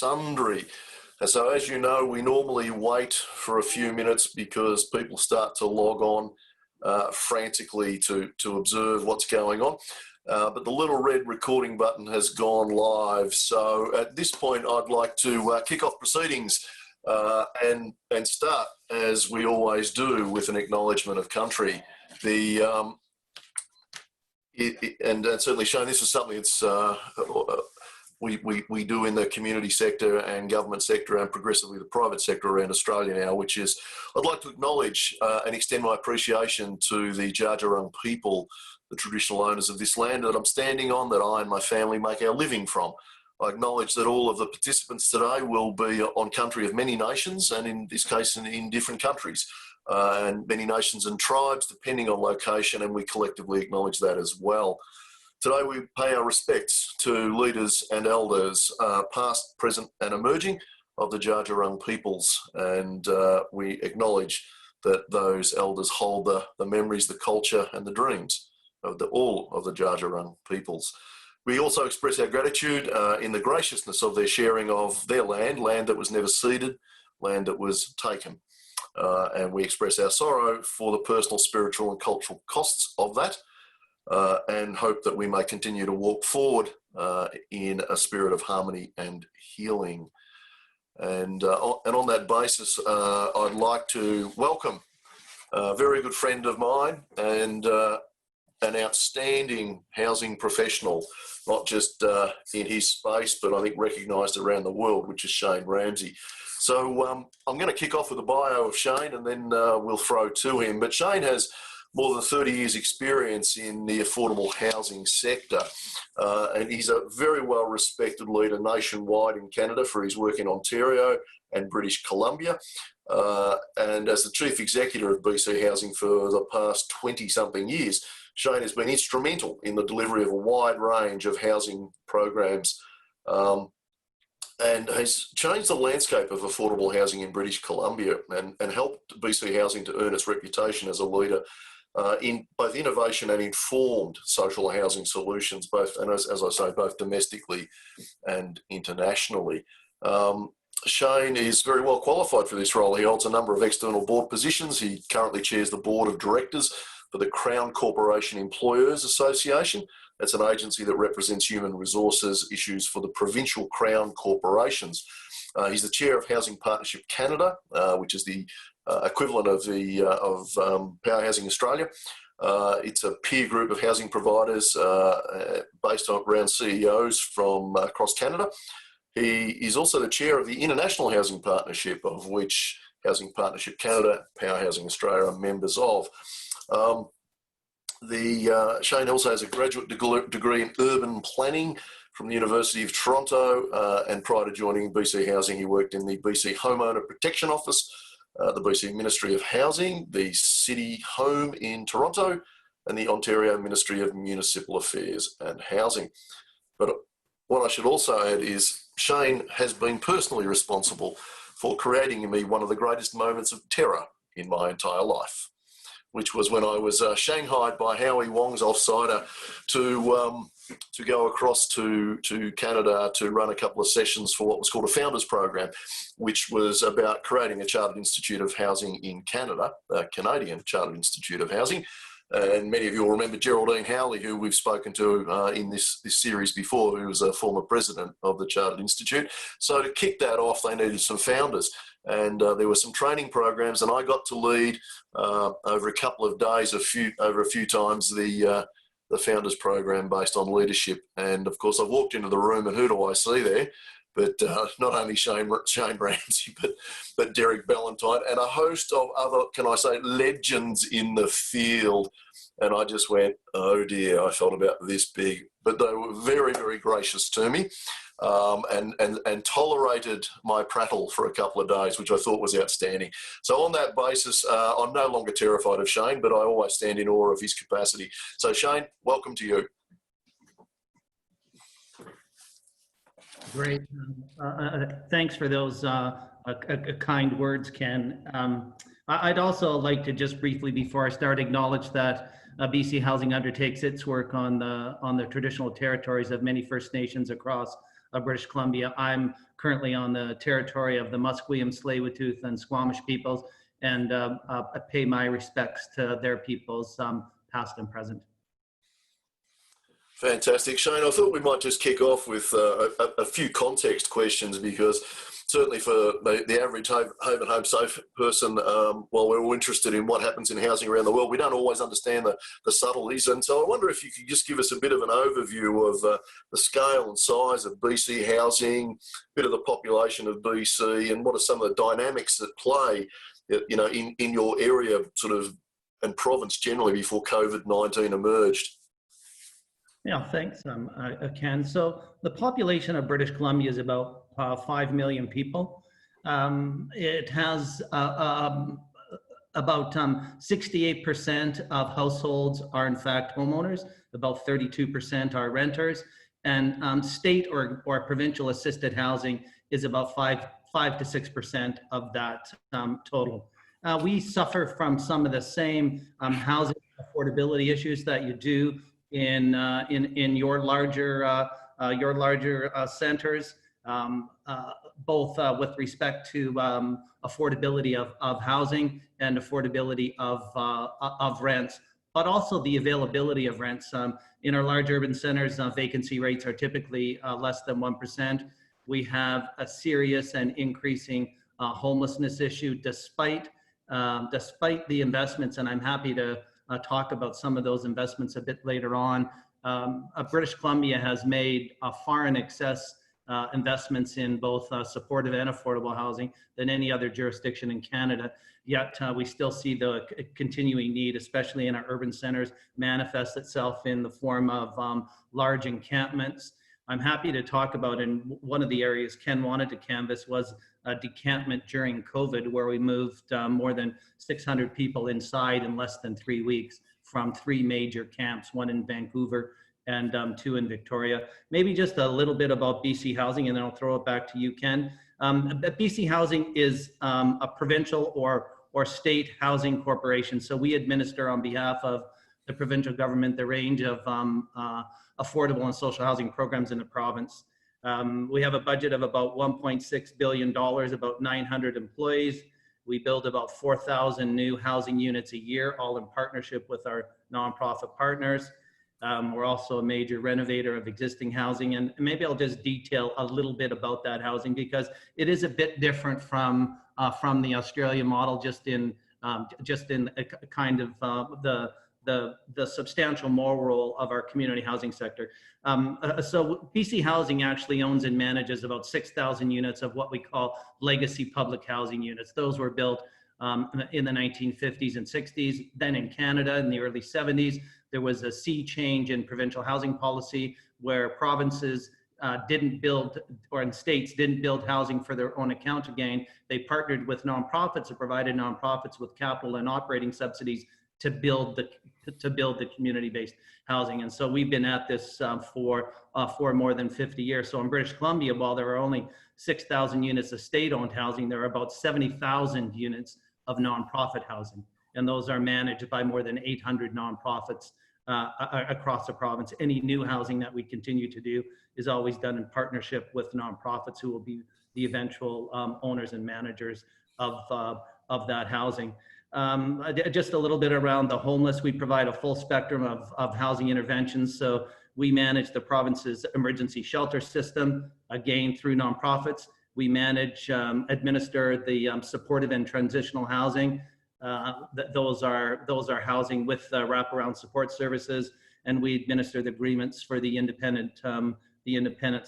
sundry. And so, as you know, we normally wait for a few minutes because people start to log on frantically to observe what's going on. But the little red recording button has gone live. So at this point, I'd like to kick off proceedings and start, as we always do, with an acknowledgement of country. And certainly, Shayne, this is something that's we do in the community sector and government sector and progressively the private sector around Australia now, which is I'd like to acknowledge and extend my appreciation to the Dja Dja Wurrung people, the traditional owners of this land that I'm standing on, that I and my family make our living from. I acknowledge that all of the participants today will be on country of many nations, and in this case in different countries, and many nations and tribes depending on location, and we collectively acknowledge that as well. Today we pay our respects to leaders and elders, past, present and emerging, of the Dja Dja Wurrung peoples, and we acknowledge that those elders hold the memories, the culture and the dreams of all of the Dja Dja Wurrung peoples. We also express our gratitude in the graciousness of their sharing of their land that was never ceded, land that was taken. And we express our sorrow for the personal, spiritual and cultural costs of that, and hope that we may continue to walk forward in a spirit of harmony and healing. And on that basis, I'd like to welcome a very good friend of mine and an outstanding housing professional, not just in his space, but I think recognised around the world, which is Shayne Ramsay. So I'm going to kick off with a bio of Shayne and then we'll throw to him. But Shayne has more than 30 years experience in the affordable housing sector. And he's a very well respected leader nationwide in Canada for his work in Ontario and British Columbia. And as the Chief Executive of BC Housing for the past 20-something years, Shayne has been instrumental in the delivery of a wide range of housing programs and has changed the landscape of affordable housing in British Columbia and helped BC Housing to earn its reputation as a leader in both innovation and informed social housing solutions, both, and as I say, both domestically and internationally. Shayne is very well qualified for this role. He holds a number of external board positions. He currently chairs the board of directors for the Crown Corporation Employers Association. That's an agency that represents human resources issues for the provincial Crown corporations. He's the chair of Housing Partnership Canada, which is the equivalent of Power Housing Australia. It's a peer group of housing providers based around CEOs from across Canada. He is also the chair of the International Housing Partnership, of which Housing Partnership Canada, Power Housing Australia are members of. Shayne also has a graduate degree in urban planning from the University of Toronto, and prior to joining BC Housing, he worked in the BC Homeowner Protection Office, the BC Ministry of Housing, the City Home in Toronto, and the Ontario Ministry of Municipal Affairs and Housing. But what I should also add is Shayne has been personally responsible for creating in me one of the greatest moments of terror in my entire life, which was when I was shanghaied by Howie Wong's offsider to go across to Canada to run a couple of sessions for what was called a Founders Program, which was about creating a Chartered Institute of Housing in Canada, a Canadian Chartered Institute of Housing. And many of you will remember Geraldine Howley, who we've spoken to in this series before, who was a former president of the Chartered Institute. So to kick that off, they needed some founders. And there were some training programs, and I got to lead over a couple of days, over a few times, the Founders Program based on leadership. And of course, I walked into the room, and who do I see there? But not only Shayne Ramsay, but Derek Ballantyne and a host of other, can I say, legends in the field. And I just went, oh dear, I felt about this big. But they were very, very gracious to me and tolerated my prattle for a couple of days, which I thought was outstanding. So on that basis, I'm no longer terrified of Shayne, but I always stand in awe of his capacity. So Shayne, welcome to you. Great. Thanks for those kind words, Ken. I'd also like to just briefly, before I start, acknowledge that BC Housing undertakes its work on the traditional territories of many First Nations across British Columbia. I'm currently on the territory of the Musqueam, Tsleil-Waututh, and Squamish peoples, and pay my respects to their peoples, past and present. Fantastic. Shayne, I thought we might just kick off with a few context questions, because certainly for the average home and safe person, while we're all interested in what happens in housing around the world, we don't always understand the subtleties. And so I wonder if you could just give us a bit of an overview of the scale and size of BC housing, a bit of the population of BC, and what are some of the dynamics that play, you know, in your area sort of and province generally before COVID-19 emerged. Yeah, thanks, Ken. So the population of British Columbia is about 5 million people. It has about 68% of households are in fact homeowners, about 32% are renters, and state or provincial assisted housing is about 5 to 6% of that total. We suffer from some of the same housing affordability issues that you do in your larger centers, both with respect to affordability of housing and affordability of rents, but also the availability of rents. In our large urban centers, vacancy rates are typically less than 1%. We have a serious and increasing homelessness issue despite the investments, and I'm happy to talk about some of those investments a bit later on. British Columbia has made far in excess investments in both supportive and affordable housing than any other jurisdiction in Canada. Yet we still see the continuing need, especially in our urban centers, manifest itself in the form of large encampments. I'm happy to talk about, and one of the areas Ken wanted to canvass was a decampment during COVID, where we moved more than 600 people inside in less than 3 weeks from 3 major camps, one in Vancouver and 2 in Victoria. Maybe just a little bit about BC Housing, and then I'll throw it back to you, Ken. BC Housing is a provincial or state housing corporation. So we administer on behalf of the provincial government the range of affordable and social housing programs in the province. We have a budget of about $1.6 billion, about 900 employees. We build about 4,000 new housing units a year, all in partnership with our nonprofit partners. We're also a major renovator of existing housing, and maybe I'll just detail a little bit about that housing, because it is a bit different from the Australian model, just in a kind of the substantial moral role of our community housing sector. So BC Housing actually owns and manages about 6,000 units of what we call legacy public housing units. Those were built in the 1950s and 60s. Then in Canada in the early 70s, there was a sea change in provincial housing policy, where provinces didn't build, or in states didn't build housing for their own account again. They partnered with nonprofits and provided nonprofits with capital and operating subsidies to build the community-based housing. And so we've been at this for more than 50 years. So in British Columbia, while there are only 6,000 units of state-owned housing, there are about 70,000 units of nonprofit housing. And those are managed by more than 800 nonprofits across the province. Any new housing that we continue to do is always done in partnership with nonprofits, who will be the eventual owners and managers of that housing. Just a little bit around the homeless. We provide a full spectrum of housing interventions. So we manage the province's emergency shelter system, again, through nonprofits. We manage, administer the supportive and transitional housing. Those are housing with wraparound support services, and we administer the agreements for the independent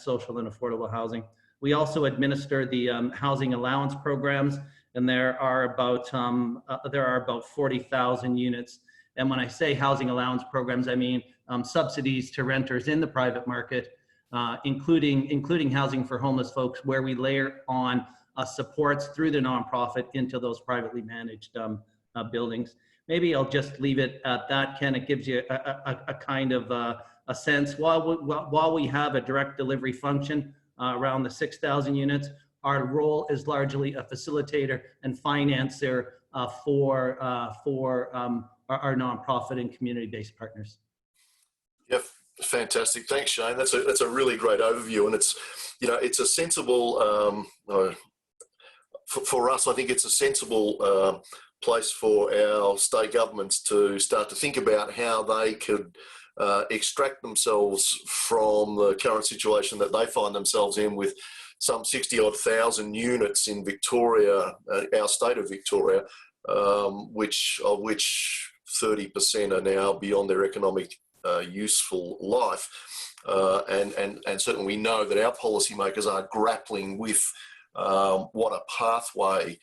social and affordable housing. We also administer the housing allowance programs, and there are about 40,000 units. And when I say housing allowance programs, I mean subsidies to renters in the private market, including housing for homeless folks, where we layer on supports through the nonprofit into those privately managed buildings. Maybe I'll just leave it at that, Ken. It gives you a kind of a sense. While we have a direct delivery function around the 6,000 units, our role is largely a facilitator and financer for our nonprofit and community-based partners. Yep. Fantastic. Thanks, Shayne. That's a really great overview, and it's a sensible for us. I think it's a sensible place for our state governments to start to think about how they could extract themselves from the current situation that they find themselves in, with some 60-odd thousand units in Victoria, our state of Victoria, of which 30% are now beyond their economic useful life. And certainly we know that our policymakers are grappling with what a pathway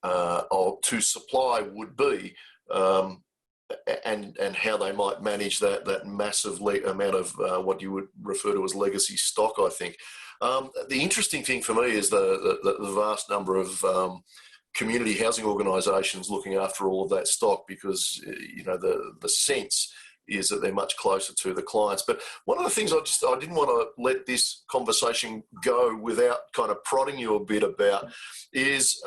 to supply would be, and how they might manage that massive amount of what you would refer to as legacy stock, I think. The interesting thing for me is the vast number of community housing organisations looking after all of that stock, because the sense is that they're much closer to the clients. But one of the things I didn't want to let this conversation go without kind of prodding you a bit about is,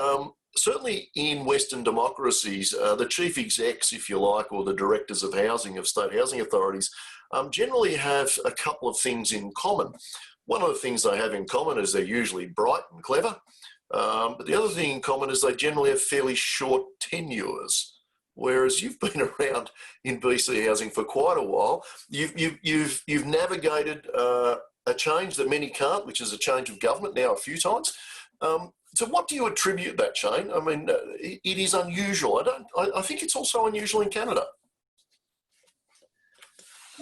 certainly in Western democracies, the chief execs, if you like, or the directors of housing, of state housing authorities, generally have a couple of things in common. One of the things they have in common is they're usually bright and clever, but the other thing in common is they generally have fairly short tenures. Whereas you've been around in BC housing for quite a while, you've navigated a change that many can't, which is a change of government now a few times. So what do you attribute that, Shayne? I mean, it is unusual. I think it's also unusual in Canada.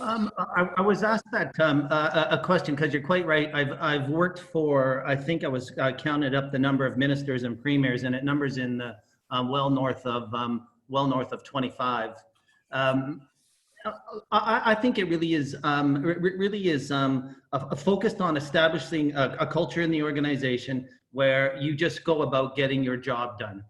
I was asked that a question, because you're quite right. I've worked for, I think I counted up the number of ministers and premiers, and it numbers in the well north of 25. I think it really is focused on establishing a culture in the organization where you just go about getting your job done.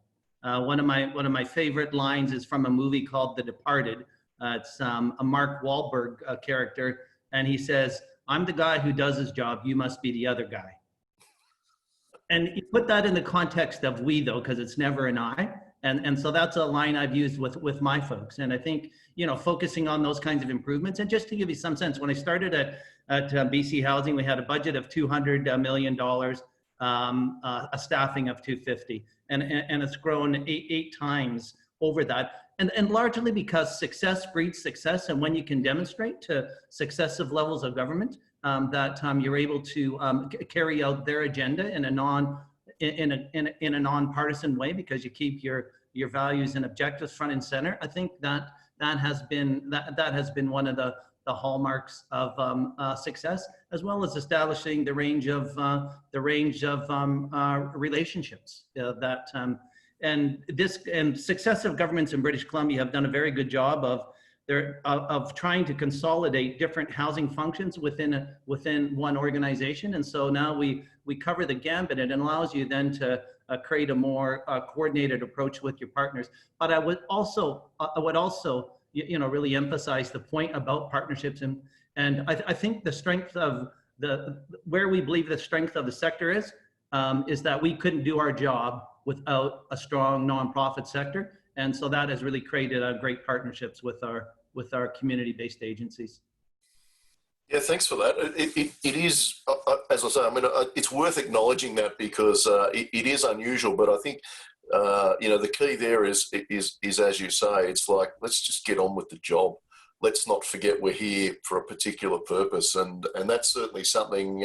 One of my favorite lines is from a movie called The Departed. It's a Mark Wahlberg character, and he says, "I'm the guy who does his job. You must be the other guy." And you put that in the context of we, though, because it's never an I. And so that's a line I've used with my folks. And I think, focusing on those kinds of improvements. And just to give you some sense, when I started at BC Housing, we had a budget of $200 million, a staffing of 250. And it's grown eight times over that. And largely because success breeds success. And when you can demonstrate to successive levels of government that you're able to carry out their agenda in a nonpartisan way, because you keep your values and objectives front and center, I think that has been one of the hallmarks of success, as well as establishing the range of relationships and successive governments in British Columbia have done a very good job of trying to consolidate different housing functions within one organization. And so now we cover the gambit, and it allows you then to create a more coordinated approach with your partners. But I would also really emphasize the point about partnerships, and I think the strength of where we believe the strength of the sector is that we couldn't do our job without a strong nonprofit sector. And so that has really created great partnerships with our community-based agencies. Yeah, thanks for that. It is, as I say, I mean, it's worth acknowledging that, because it is unusual. But I think the key there is as you say, it's like, let's just get on with the job. Let's not forget we're here for a particular purpose, and that's certainly something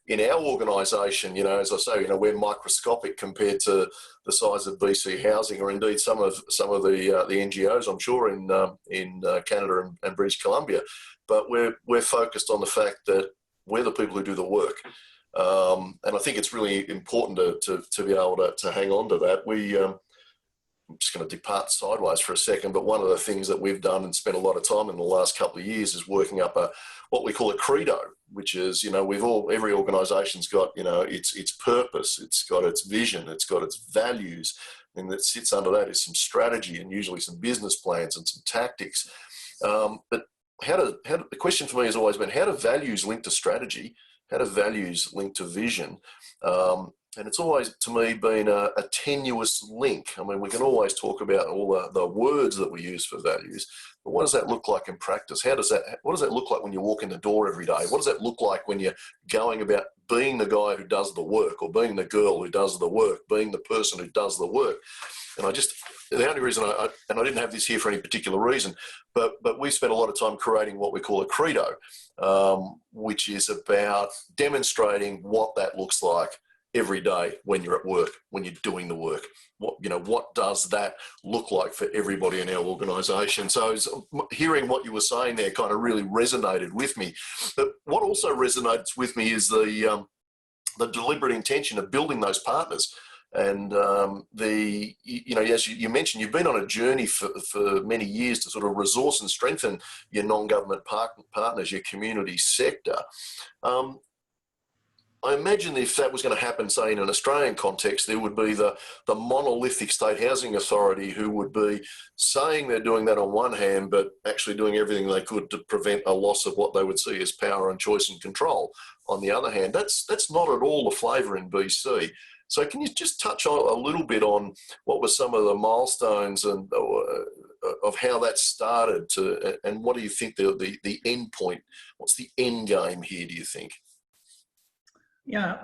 in our organisation. As I say, we're microscopic compared to the size of BC Housing, or indeed some of the NGOs, I'm sure, in Canada and British Columbia. But we're focused on the fact that we're the people who do the work, and I think it's really important to be able to hang on to that. I'm just going to depart sideways for a second, but one of the things that we've done and spent a lot of time in the last couple of years is working up what we call a credo, which is, every organisation's got, its purpose, it's got its vision, it's got its values, and that sits under that is some strategy and usually some business plans and some tactics. But the question for me has always been, how do values link to strategy? How do values link to vision? And it's always, to me, been a tenuous link. I mean, we can always talk about all the words that we use for values, but what does that look like in practice? What does that look like when you walk in the door every day? What does that look like when you're going about being the guy who does the work, or being the girl who does the work, being the person who does the work? And the only reason and I didn't have this here for any particular reason, but we spent a lot of time creating what we call a credo, which is about demonstrating what that looks like every day when you're at work, when you're doing the work. What does that look like for everybody in our organisation? So hearing what you were saying there kind of really resonated with me. But what also resonates with me is the deliberate intention of building those partners. And as you mentioned, you've been on a journey for many years to sort of resource and strengthen your non-government partners, your community sector. I imagine if that was going to happen, say, in an Australian context, there would be the monolithic state housing authority who would be saying they're doing that on one hand, but actually doing everything they could to prevent a loss of what they would see as power and choice and control on the other hand. That's not at all the flavour in BC. So can you just touch on a little bit on what were some of the milestones and of how that started and what do you think the end point, what's the end game here, do you think? Yeah,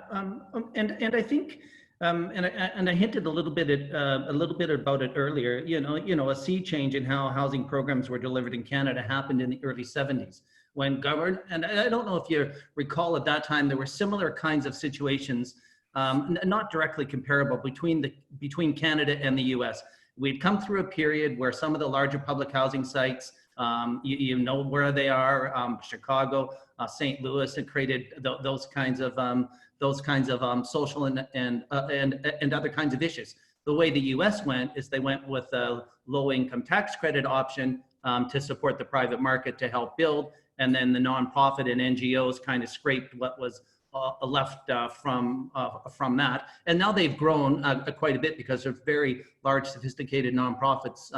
and I think, and I hinted a little bit about it earlier. A sea change in how housing programs were delivered in Canada happened in the early '70s when and I don't know if you recall at that time there were similar kinds of situations, not directly comparable between Canada and the U.S. We'd come through a period where some of the larger public housing sites, you know where they are, Chicago, St. Louis, had created those kinds of social and other kinds of issues. The way the U.S. went is they went with a low-income tax credit option to support the private market to help build, and then the nonprofit and NGOs kind of scraped what was left from that. And now they've grown quite a bit because they're very large, sophisticated nonprofits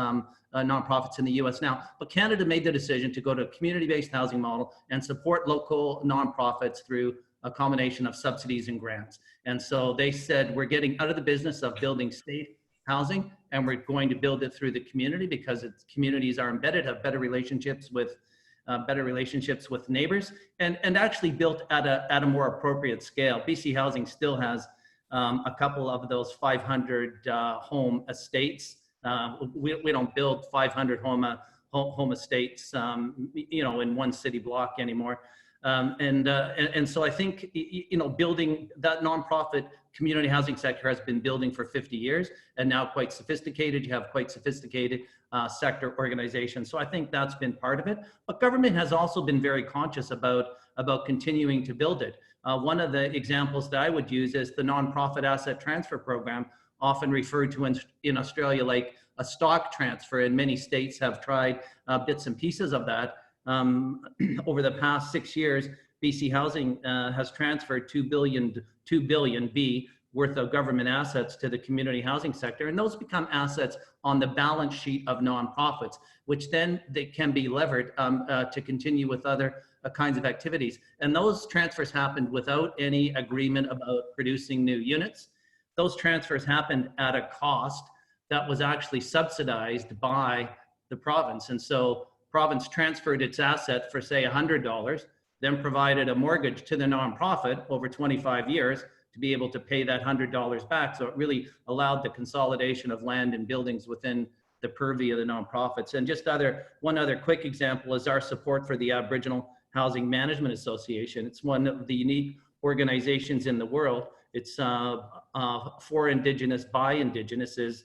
in the US now. But Canada made the decision to go to a community-based housing model and support local nonprofits through a combination of subsidies and grants. And so they said, we're getting out of the business of building state housing, and we're going to build it through the community because communities are embedded, have better relationships with neighbors, and actually built at a more appropriate scale. BC Housing still has a couple of those 500 home estates. We don't build 500 home estates, in one city block anymore. And so I think, building that nonprofit community housing sector has been building for 50 years and now quite sophisticated. You have quite sophisticated sector organizations. So I think that's been part of it. But government has also been very conscious about continuing to build it. One of the examples that I would use is the nonprofit asset transfer program, often referred to in Australia like a stock transfer, and many states have tried bits and pieces of that. Over the past 6 years, BC Housing has transferred $2 billion worth of government assets to the community housing sector, and those become assets on the balance sheet of nonprofits, which then they can be levered to continue with other kinds of activities. And those transfers happened without any agreement about producing new units. Those transfers happened at a cost that was actually subsidized by the province. And so province transferred its asset for, say, $100, then provided a mortgage to the nonprofit over 25 years to be able to pay that $100 back. So it really allowed the consolidation of land and buildings within the purview of the nonprofits. And just one other quick example is our support for the Aboriginal Housing Management Association. It's one of the unique organizations in the world. It's for Indigenous, by Indigenous is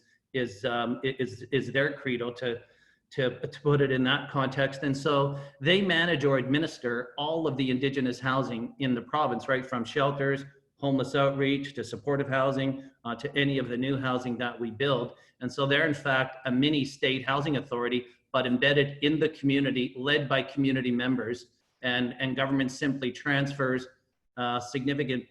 their credo, to put it in that context. And so they manage or administer all of the Indigenous housing in the province, right from shelters, homeless outreach, to supportive housing, to any of the new housing that we build. And so they're in fact a mini state housing authority, but embedded in the community, led by community members, and government simply transfers significant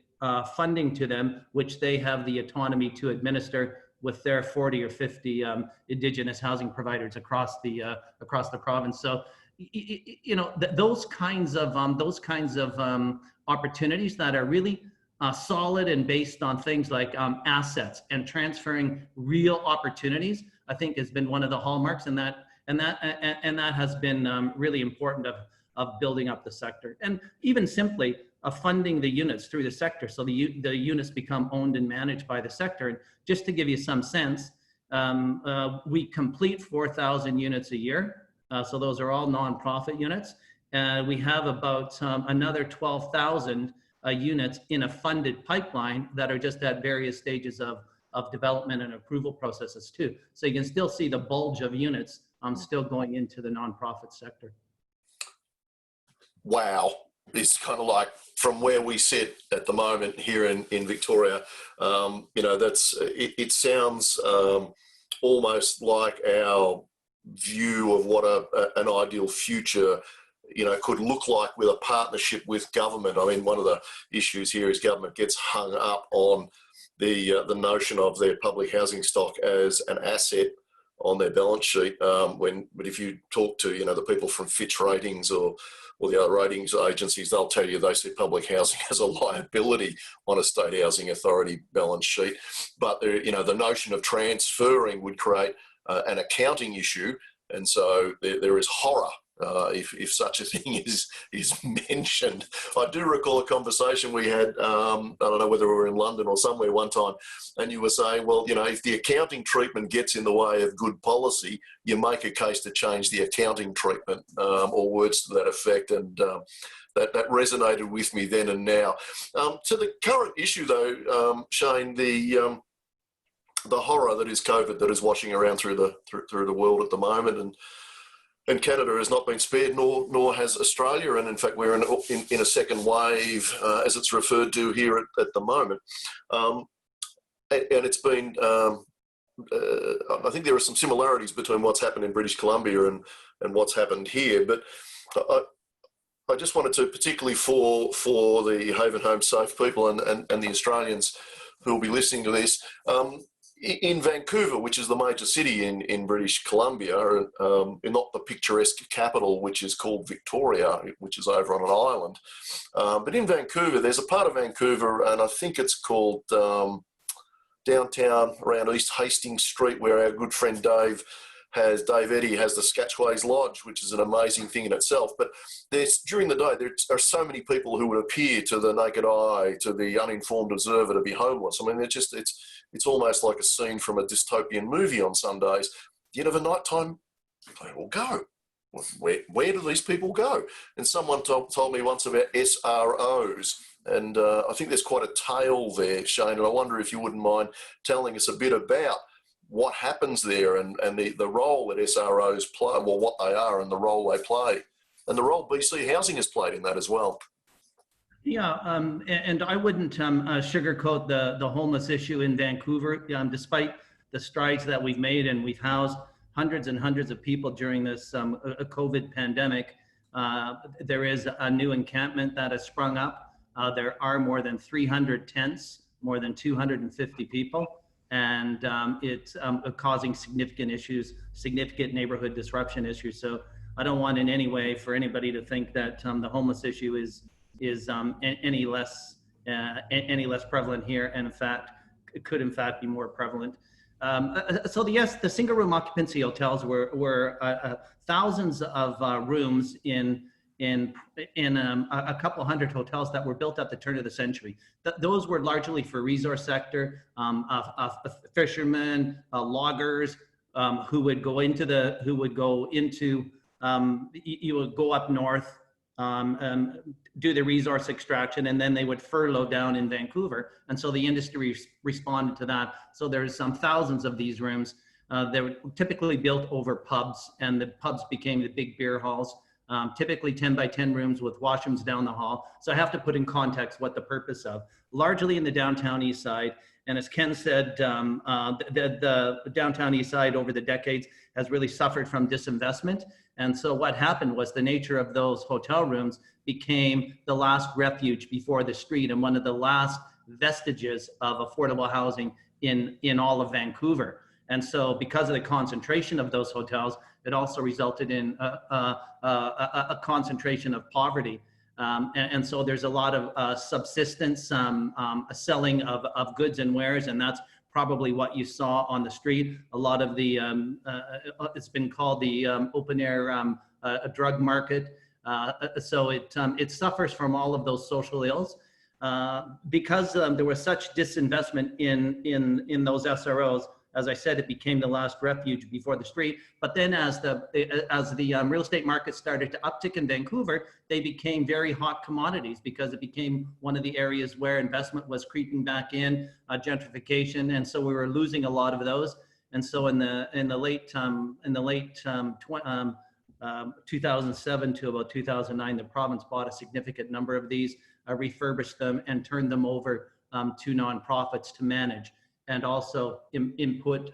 funding to them, which they have the autonomy to administer with their 40 or 50 Indigenous housing providers across the province. So, those kinds of opportunities that are really solid and based on things like assets and transferring real opportunities, I think has been one of the hallmarks, and that has been really important of building up the sector, and even simply funding the units through the sector, so the units become owned and managed by the sector. And just to give you some sense, we complete 4,000 units a year, so those are all nonprofit units. We have about another 12,000 units in a funded pipeline that are just at various stages of development and approval processes too. So you can still see the bulge of units still going into the nonprofit sector. Wow. It's kind of like from where we sit at the moment here in Victoria, you know, it sounds almost like our view of what an ideal future, you know, could look like with a partnership with government. I mean, one of the issues here is government gets hung up on the notion of their public housing stock as an asset on their balance sheet. But if you talk to, you know, the people from Fitch Ratings or the other ratings agencies, they'll tell you they see public housing as a liability on a state housing authority balance sheet. But you know, the notion of transferring would create an accounting issue, and so there is horror if such a thing is mentioned. I do recall a conversation we had, I don't know whether we were in London or somewhere one time, and you were saying, well, you know, if the accounting treatment gets in the way of good policy, you make a case to change the accounting treatment, or words to that effect, and that resonated with me then and now. To the current issue though, Shayne, the horror that is COVID, that is washing around through the world at the moment, and Canada has not been spared, nor has Australia, and in fact we're in a second wave, as it's referred to here at the moment. And it's been, I think there are some similarities between what's happened in British Columbia and what's happened here, but I just wanted to, particularly for the Haven Home Safe people and the Australians who will be listening to this, in Vancouver, which is the major city in British Columbia, not the picturesque capital, which is called Victoria, which is over on an island. But in Vancouver, there's a part of Vancouver, and I think it's called downtown around East Hastings Street, where our good friend Dave Eddy has the Scatchways Lodge, which is an amazing thing in itself. But during the day, there are so many people who would appear to the naked eye, to the uninformed observer, to be homeless. I mean, it's almost like a scene from a dystopian movie on some days. Yet of a nighttime, they all go. Where do these people go? And someone told me once about SROs. And I think there's quite a tale there, Shayne, and I wonder if you wouldn't mind telling us a bit about what happens there and the role that SROs play, well, what they are and the role they play, and the role BC Housing has played in that as well. Yeah, and I wouldn't sugarcoat the homeless issue in Vancouver. Despite the strides that we've made, and we've housed hundreds and hundreds of people during this COVID pandemic, there is a new encampment that has sprung up. There are more than 300 tents, more than 250 people, and it's causing significant issues, significant neighborhood disruption issues. So I don't want in any way for anybody to think that the homeless issue is any less prevalent here, and in fact, it could in fact be more prevalent. So yes, the single room occupancy hotels were thousands of rooms in a couple hundred hotels that were built at the turn of the century. Those were largely for resource sector, fishermen, loggers, who would go you would go up north, do the resource extraction, and then they would furlough down in Vancouver. And so the industry responded to that. So there's some thousands of these rooms. They were typically built over pubs, and the pubs became the big beer halls, typically 10 by 10 rooms with washrooms down the hall. So I have to put in context what the purpose of, largely in the downtown east side. And as Ken said, the downtown east side over the decades has really suffered from disinvestment. And so what happened was the nature of those hotel rooms became the last refuge before the street and one of the last vestiges of affordable housing in all of Vancouver. And so because of the concentration of those hotels, it also resulted in a concentration of poverty. And so there's a lot of subsistence selling of goods and wares, and that's probably what you saw on the street. A lot of the, it's been called the open air drug market. So it suffers from all of those social ills. Because there was such disinvestment in those SROs, as I said, it became the last refuge before the street. But then as the real estate market started to uptick in Vancouver, they became very hot commodities because it became one of the areas where investment was creeping back in, gentrification, and so we were losing a lot of those. And so in the late 2007 to about 2009, the province bought a significant number of these, refurbished them, and turned them over to nonprofits to manage, and also input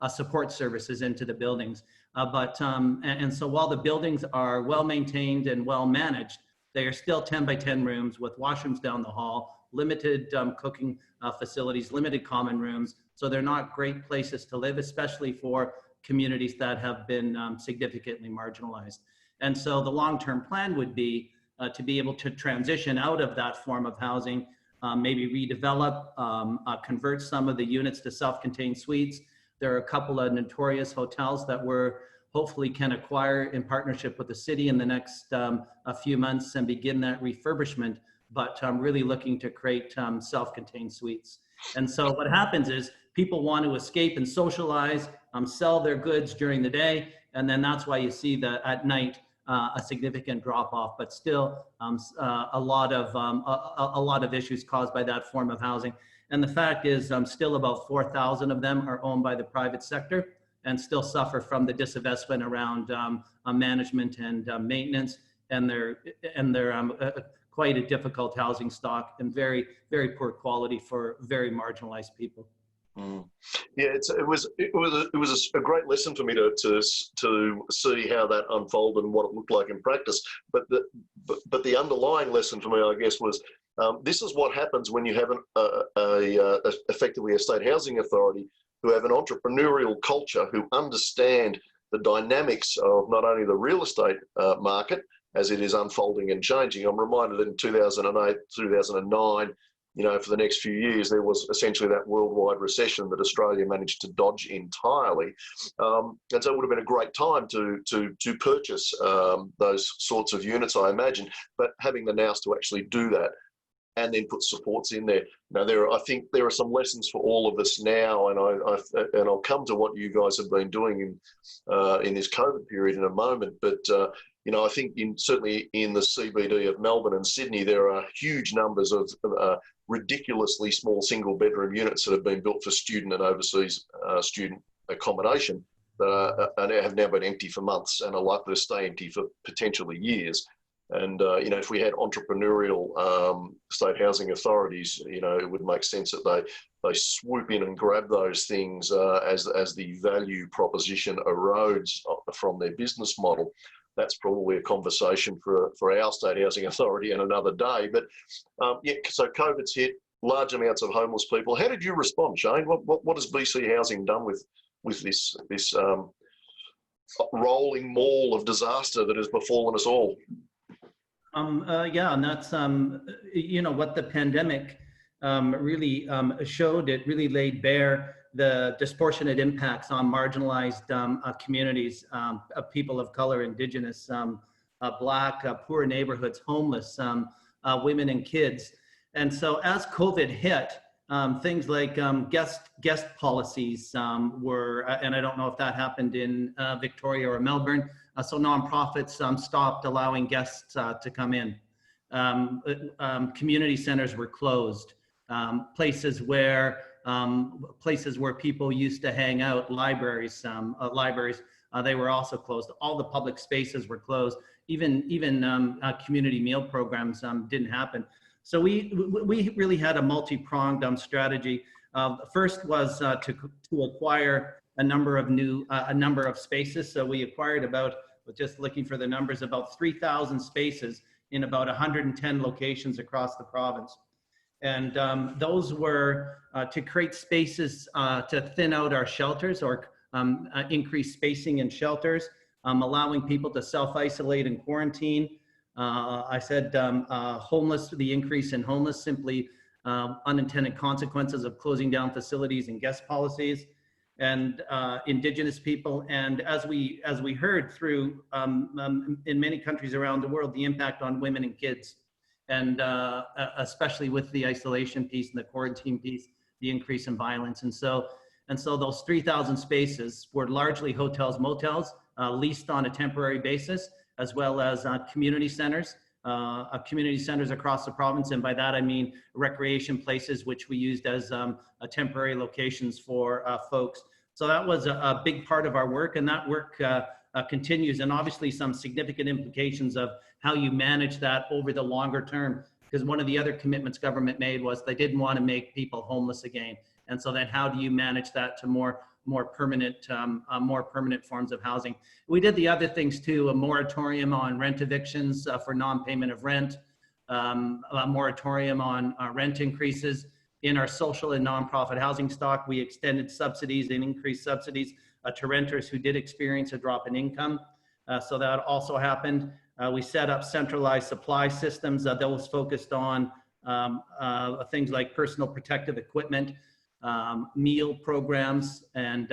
support services into the buildings. And so while the buildings are well maintained and well managed, they are still 10 by 10 rooms with washrooms down the hall, limited cooking facilities, limited common rooms. So they're not great places to live, especially for communities that have been significantly marginalized. And so the long-term plan would be to be able to transition out of that form of housing, maybe redevelop, convert some of the units to self-contained suites. There are a couple of notorious hotels that we're hopefully can acquire in partnership with the city in the next a few months and begin that refurbishment, but really looking to create self-contained suites. And so what happens is people want to escape and socialize, sell their goods during the day, and then that's why you see that at night a significant drop off, but still a lot of issues caused by that form of housing. And the fact is still about 4,000 of them are owned by the private sector and still suffer from the disinvestment around management and maintenance, and they're quite a difficult housing stock and very, very poor quality for very marginalized people. Mm. Yeah, it was a great lesson for me to see how that unfolded and what it looked like in practice. But the underlying lesson for me, I guess, was this is what happens when you have effectively a state housing authority who have an entrepreneurial culture, who understand the dynamics of not only the real estate market as it is unfolding and changing. I'm reminded that in 2008, 2009. For the next few years, there was essentially that worldwide recession that Australia managed to dodge entirely. And so it would have been a great time to purchase those sorts of units, I imagine. But having the nous to actually do that and then put supports in there. I think there are some lessons for all of us now, and I'll come to what you guys have been doing in this COVID period in a moment. But I think certainly in the CBD of Melbourne and Sydney, there are huge numbers of ridiculously small single bedroom units that have been built for student and overseas student accommodation that have now been empty for months and are likely to stay empty for potentially years. And, if we had entrepreneurial state housing authorities, it would make sense that they swoop in and grab those things as the value proposition erodes from their business model. That's probably a conversation for our state housing authority and another day. But so COVID's hit, large amounts of homeless people. How did you respond, Shayne? What has BC Housing done with this rolling maul of disaster that has befallen us all? And that's what the pandemic really showed. It really laid bare the disproportionate impacts on marginalized communities, people of color, Indigenous, Black, poor neighborhoods, homeless, women and kids. And so as COVID hit, things like guest policies were, and I don't know if that happened in Victoria or Melbourne, so nonprofits stopped allowing guests to come in. Community centers were closed. Places where people used to hang out, libraries, they were also closed. All the public spaces were closed. Even community meal programs didn't happen. So we really had a multi-pronged strategy. First was to acquire a number of spaces. So we acquired just looking for the numbers, about 3,000 spaces in about 110 locations across the province. And those were to create spaces to thin out our shelters or increase spacing in shelters, allowing people to self-isolate and quarantine, I said homeless, the increase in homeless, simply unintended consequences of closing down facilities and guest policies, and Indigenous people. And as we heard through in many countries around the world, the impact on women and kids, and especially with the isolation piece and the quarantine piece, the increase in violence. And so those 3,000 spaces were largely hotels, motels, leased on a temporary basis, as well as community centers across the province. And by that, I mean recreation places, which we used as temporary locations for folks. So that was a big part of our work, and that work continues, and obviously some significant implications of how you manage that over the longer term, because one of the other commitments government made was they didn't want to make people homeless again. And so then how do you manage that to more permanent forms of housing? We did the other things too: a moratorium on rent evictions for non-payment of rent, a moratorium on rent increases. In our social and nonprofit housing stock, we extended subsidies and increased subsidies to renters who did experience a drop in income. So that also happened. We set up centralized supply systems that was focused on things like personal protective equipment, meal programs, and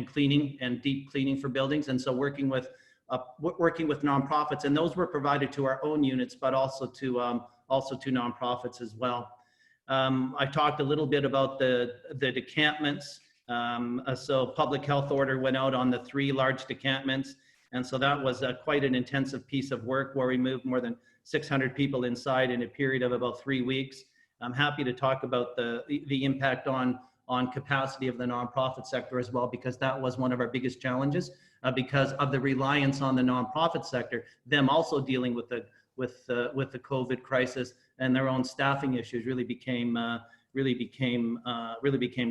cleaning and deep cleaning for buildings. And so working with nonprofits, and those were provided to our own units, but also to nonprofits as well. I talked a little bit about the decampments. So public health order went out on the 3 large decampments. And so that was quite an intensive piece of work, where we moved more than 600 people inside in a period of about 3 weeks. I'm happy to talk about the impact on capacity of the nonprofit sector as well, because that was one of our biggest challenges, because of the reliance on the nonprofit sector, them also dealing with the COVID crisis, and their own staffing issues really became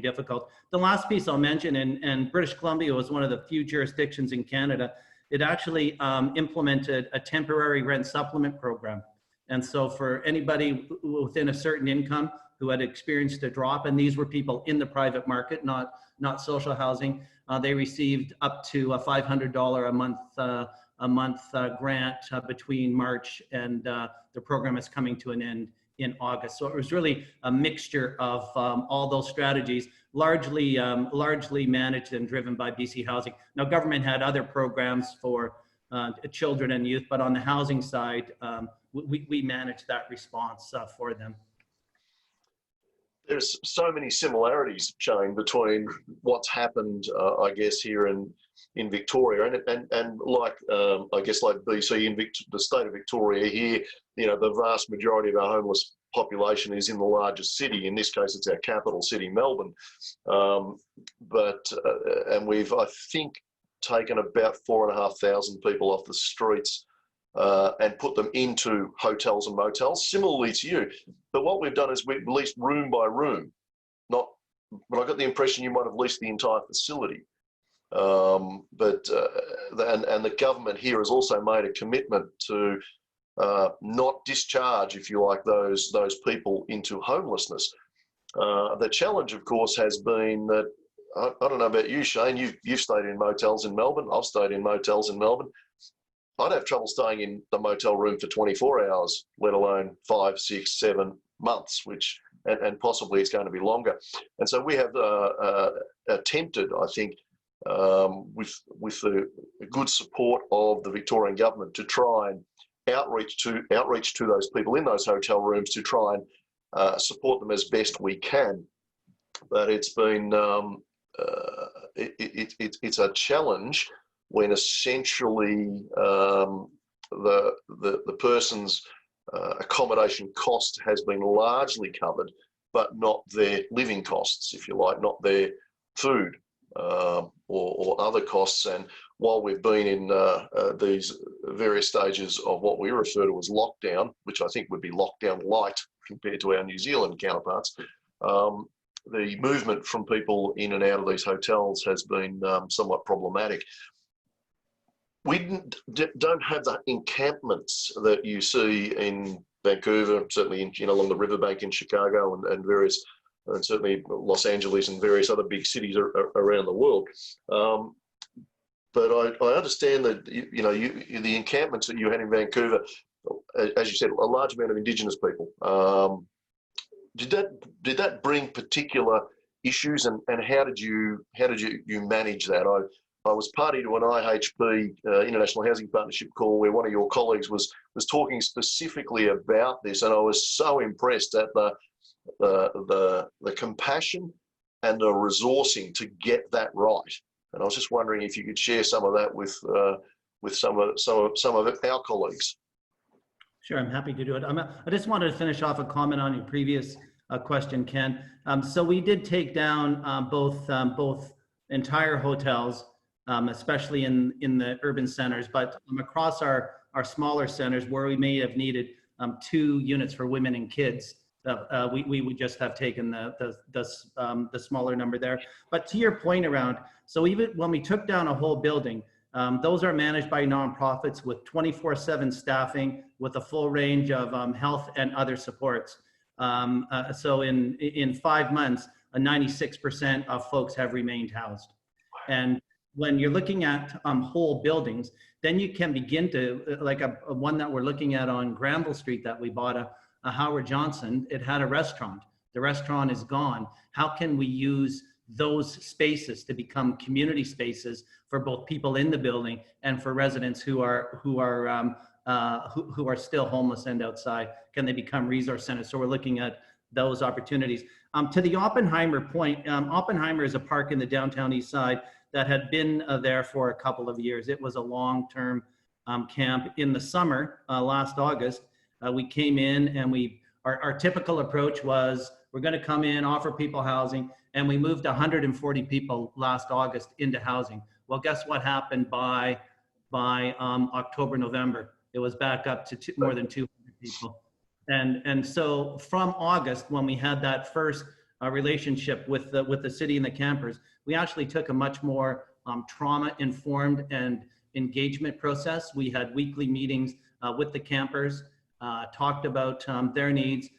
difficult. The last piece I'll mention, and British Columbia was one of the few jurisdictions in Canada, it actually implemented a temporary rent supplement program. And so for anybody within a certain income who had experienced a drop, and these were people in the private market, not social housing, they received up to a $500 a month grant between March, and the program is coming to an end in August. So it was really a mixture of all those strategies, largely managed and driven by BC Housing. Now, government had other programs for children and youth, but on the housing side, we managed that response for them. There's so many similarities, Shayne, between what's happened, I guess, here in Victoria, and like I guess like BC, in the state of Victoria here, you know, the vast majority of our homeless population is in the largest city. In this case, it's our capital city, Melbourne. And we've, I think, taken about 4,500 people off the streets and put them into hotels and motels, similarly to you. But what we've done is we've leased room by room. But I got the impression you might have leased the entire facility. And the government here has also made a commitment to not discharge, if you like, those people into homelessness. The challenge, of course, has been that, I don't know about you, Shayne, you've stayed in motels in Melbourne. I've stayed in motels in Melbourne. I'd have trouble staying in the motel room for 24 hours, let alone 5, 6, 7 months, and possibly it's going to be longer. And so we have attempted, I think, with the good support of the Victorian government, to try and outreach to those people in those hotel rooms, to try and support them as best we can. But it's been it's a challenge when essentially the person's accommodation cost has been largely covered, but not their living costs, if you like, not their food or other costs. And while we've been in these various stages of what we refer to as lockdown, which I think would be lockdown light compared to our New Zealand counterparts, the movement from people in and out of these hotels has been somewhat problematic. We don't have the encampments that you see in Vancouver, certainly along the riverbank in Chicago and various, and certainly Los Angeles and various other big cities around the world. But I understand that the encampments that you had in Vancouver, as you said, a large amount of Indigenous people. Did that bring particular issues, and how did you manage that? I was party to an IHP International Housing Partnership call where one of your colleagues was talking specifically about this, and I was so impressed at the compassion and the resourcing to get that right. And I was just wondering if you could share some of that with some of our colleagues. Sure, I'm happy to do it. I just wanted to finish off a comment on your previous question, Ken. So we did take down both entire hotels, especially in the urban centers, but across our smaller centers where we may have needed 2 units for women and kids, we would just have taken the smaller number there. But to your point around, so even when we took down a whole building, those are managed by nonprofits with 24/7 staffing, with a full range of health and other supports. So in 5 months, 96% of folks have remained housed. And when you're looking at whole buildings, then you can begin to, like a one that we're looking at on Granville Street that we bought, a Howard Johnson, it had a restaurant. The restaurant is gone. How can we use those spaces to become community spaces for both people in the building and for residents who are still homeless and outside? Can they become resource centers? So we're looking at those opportunities. To the Oppenheimer point, Oppenheimer is a park in the downtown east side that had been there for a couple of years. It was a long-term camp. In the summer, last August, we came in and our typical approach was we're going to come in, offer people housing, and we moved 140 people last August into housing. Well, guess what happened by October, November? It was back up to more than 200 people. And so from August, when we had that first relationship with the city and the campers, we actually took a much more trauma-informed and engagement process. We had weekly meetings with the campers, talked about their needs,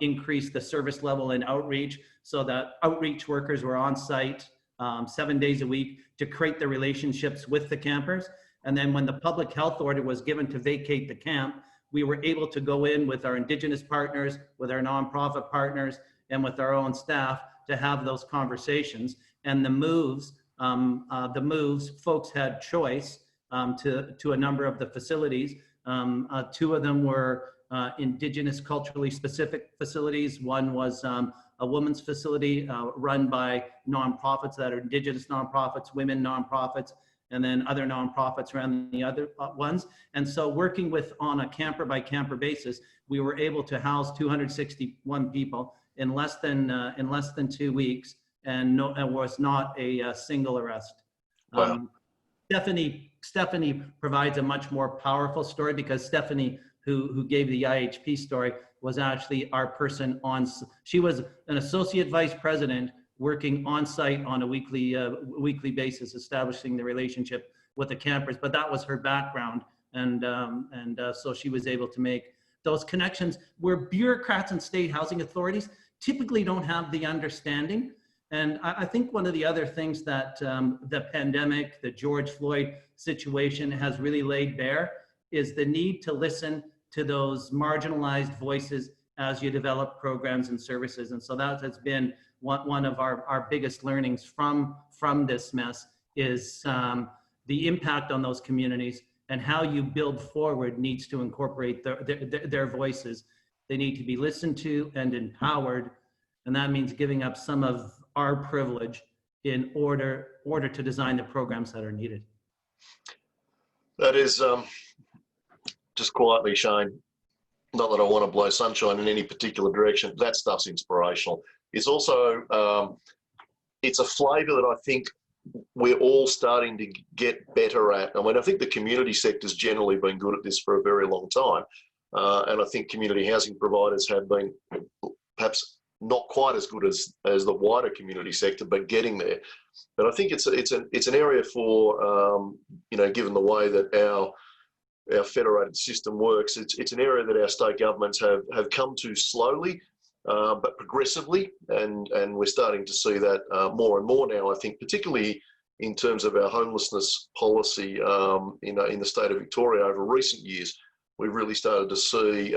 increased the service level and outreach so that outreach workers were on site 7 days a week to create the relationships with the campers. And then when the public health order was given to vacate the camp, we were able to go in with our Indigenous partners, with our nonprofit partners, and with our own staff to have those conversations. And the moves, folks had choice to a number of the facilities. 2 of them were Indigenous culturally specific facilities. One was a women's facility run by nonprofits that are Indigenous nonprofits, women nonprofits, and then other nonprofits around the other ones. And so working on a camper by camper basis, we were able to house 261 people in less than 2 weeks, and was not a single arrest. Wow. Stephanie provides a much more powerful story, because Stephanie, who gave the IHP story, was actually our person she was an associate vice president working on site on a weekly basis, establishing the relationship with the campers. But that was her background, and so she was able to make those connections where bureaucrats and state housing authorities typically don't have the understanding. And I think one of the other things that the pandemic, the George Floyd situation has really laid bare is the need to listen to those marginalized voices as you develop programs and services. And so that has been one of our biggest learnings from this mess, is the impact on those communities, and how you build forward needs to incorporate their voices. They need to be listened to and empowered. And that means giving up some of our privilege in order to design the programs that are needed. That is, just quietly, Shayne, not that I want to blow sunshine in any particular direction, that stuff's inspirational. It's also, it's a flavour that I think we're all starting to get better at. I mean, I think the community sector's generally been good at this for a very long time. And I think community housing providers have been perhaps not quite as good as the wider community sector, but getting there. But I think it's an area for, given the way that our federated system works, it's an area that our state governments have come to slowly, but progressively, and we're starting to see that more and more now, I think, particularly in terms of our homelessness policy in the state of Victoria over recent years. we've really started to see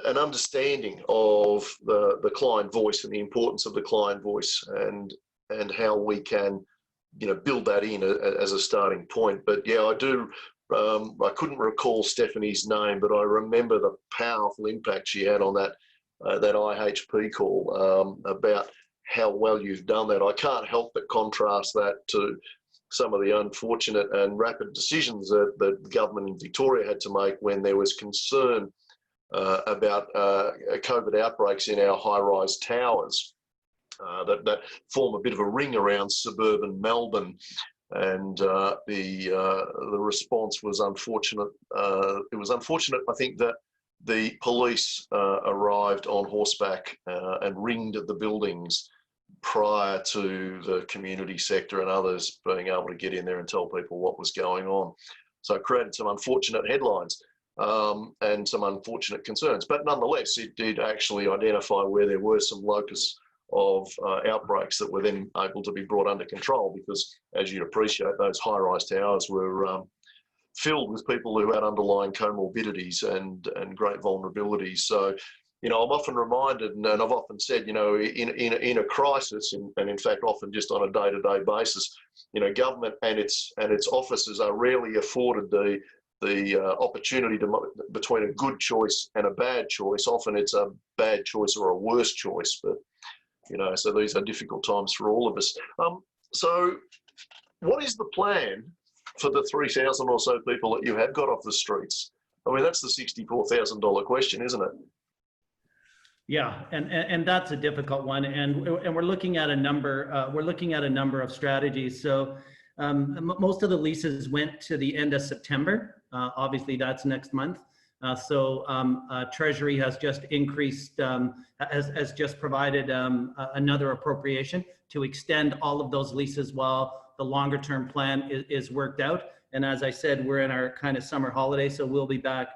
an understanding of the client voice and the importance of the client voice, and how we can, build that in as a starting point. But yeah, I do. I couldn't recall Stephanie's name, but I remember the powerful impact she had on that IHP call, about how well you've done that. I can't help but contrast that to some of the unfortunate and rapid decisions that the government in Victoria had to make when there was concern about COVID outbreaks in our high-rise towers that form a bit of a ring around suburban Melbourne. And the response was unfortunate. It was unfortunate, I think, that the police arrived on horseback and ringed the buildings prior to the community sector and others being able to get in there and tell people what was going on. So it created some unfortunate headlines and some unfortunate concerns. But nonetheless, it did actually identify where there were some locus of outbreaks that were then able to be brought under control, because, as you'd appreciate, those high-rise towers were filled with people who had underlying comorbidities and great vulnerabilities. So, I'm often reminded, and I've often said, in a crisis, and in fact often just on a day-to-day basis, government and its officers are rarely afforded the opportunity between a good choice and a bad choice. Often it's a bad choice or a worse choice, but so these are difficult times for all of us. So what is the plan for the 3,000 or so people that you have got off the streets? I mean, that's the $64,000 question, isn't it? Yeah, and that's a difficult one, and we're looking at a number. We're looking at a number of strategies. So most of the leases went to the end of September. Obviously, that's next month. So Treasury has just increased, has just provided another appropriation to extend all of those leases while the longer term plan is worked out. And as I said, we're in our kind of summer holiday, so we'll be back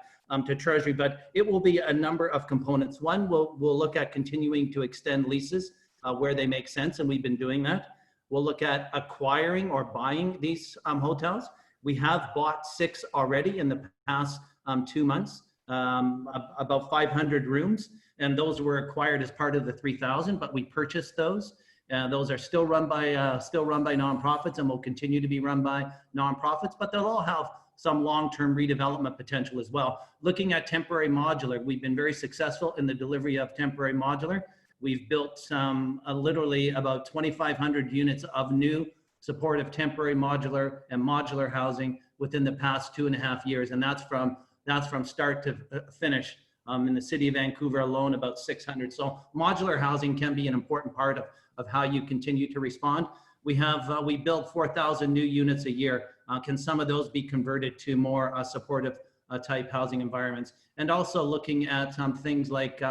to Treasury, but it will be a number of components. One, we'll look at continuing to extend leases where they make sense, and we've been doing that. We'll look at acquiring or buying these hotels. We have bought 6 already in the past 2 months, about 500 rooms, and those were acquired as part of the 3,000, but we purchased those. Those are still run by nonprofits and will continue to be run by nonprofits, but they'll all have some long-term redevelopment potential as well. Looking at temporary modular, we've been very successful in the delivery of temporary modular. We've built literally about 2,500 units of new supportive temporary modular and modular housing within the past 2.5 years, and that's from start to finish. In the city of Vancouver alone, about 600. So modular housing can be an important part of how you continue to respond. We build 4,000 new units a year. Can some of those be converted to more supportive type housing environments? And also looking at things like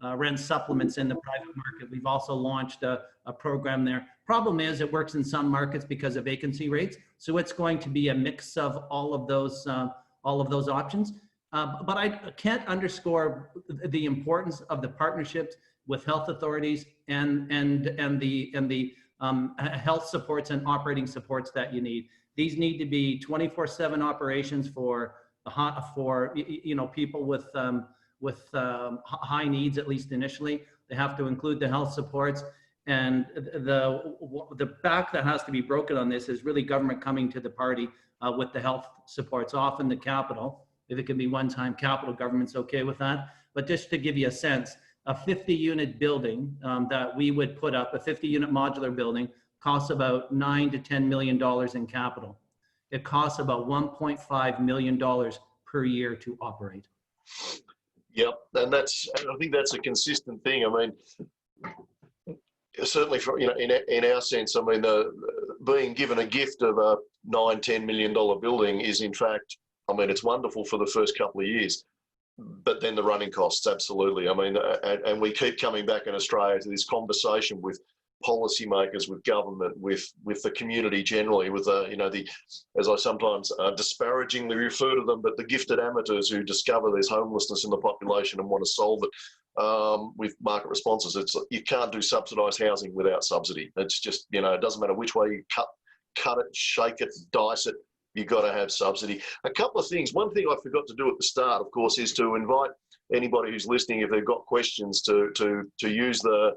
rent supplements in the private market. We've also launched a program there. Problem is, it works in some markets because of vacancy rates. So it's going to be a mix of all of those options. But I can't underscore the importance of the partnerships with health authorities and the health supports and operating supports that you need. These need to be 24/7 operations for people with high needs, at least initially. They have to include the health supports, and the back that has to be broken on this is really government coming to the party with the health supports. Often the capital, if it can be one-time capital, government's okay with that. But just to give you a sense, a 50-unit building that we would put up, a 50-unit modular building, costs about $9 to $10 million in capital. It costs about $1.5 million per year to operate. Yep, and I think that's a consistent thing. I mean, certainly in our sense, I mean, being given a gift of a $9-10 million building is, in fact, I mean, it's wonderful for the first couple of years, but then the running costs, absolutely. I mean, and we keep coming back in Australia to this conversation with policymakers, with government, with the community generally, with as I sometimes disparagingly refer to them, but the gifted amateurs who discover there's homelessness in the population and want to solve it with market responses. You can't do subsidised housing without subsidy. It's just, it doesn't matter which way you cut it, shake it, dice it. you've got to have subsidy. A couple of things. One thing I forgot to do at the start, of course, is to invite anybody who's listening, if they've got questions, to use the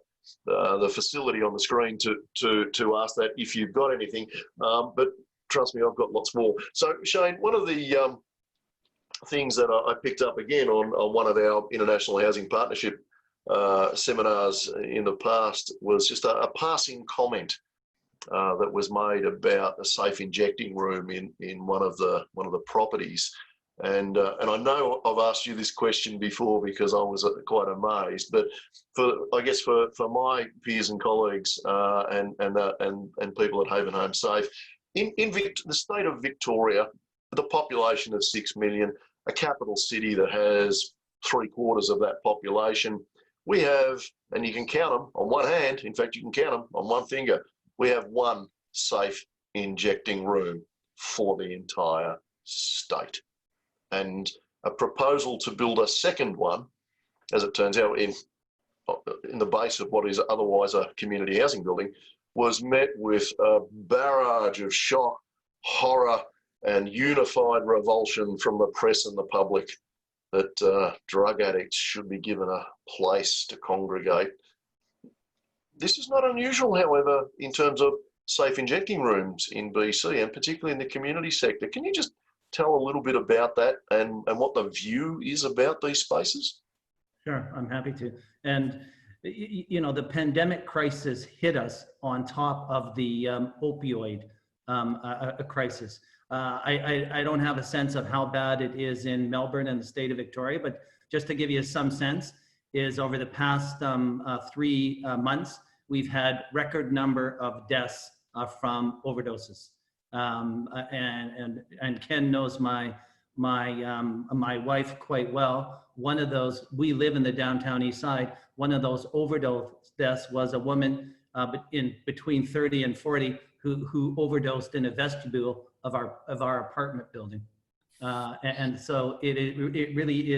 facility on the screen to ask that if you've got anything. But trust me, I've got lots more. So Shayne, one of the things that I picked up again on one of our International Housing Partnership seminars in the past was just a passing comment that was made about a safe injecting room in one of the properties. And I know I've asked you this question before because I was quite amazed, but I guess for my peers and colleagues and people at Haven Home Safe, in the state of Victoria, with a population of 6 million, a capital city that has 3/4 of that population, we have, and you can count them on one hand, in fact you can count them on one finger, we have one safe injecting room for the entire state. And a proposal to build a second one, as it turns out, in the base of what is otherwise a community housing building, was met with a barrage of shock, horror, and unified revulsion from the press and the public that drug addicts should be given a place to congregate. This is not unusual, however, in terms of safe injecting rooms in BC, and particularly in the community sector. Can you just tell a little bit about that and what the view is about these spaces? Sure, I'm happy to. And you know, the pandemic crisis hit us on top of the opioid crisis. I don't have a sense of how bad it is in Melbourne and the state of Victoria, but just to give you some sense, is over the past 3 months, we've had record number of deaths from overdoses. And Ken knows my wife quite well. One of those, we live in the downtown east side. One of those overdose deaths was a woman in between 30 and 40 who overdosed in a vestibule of our apartment building. And so it really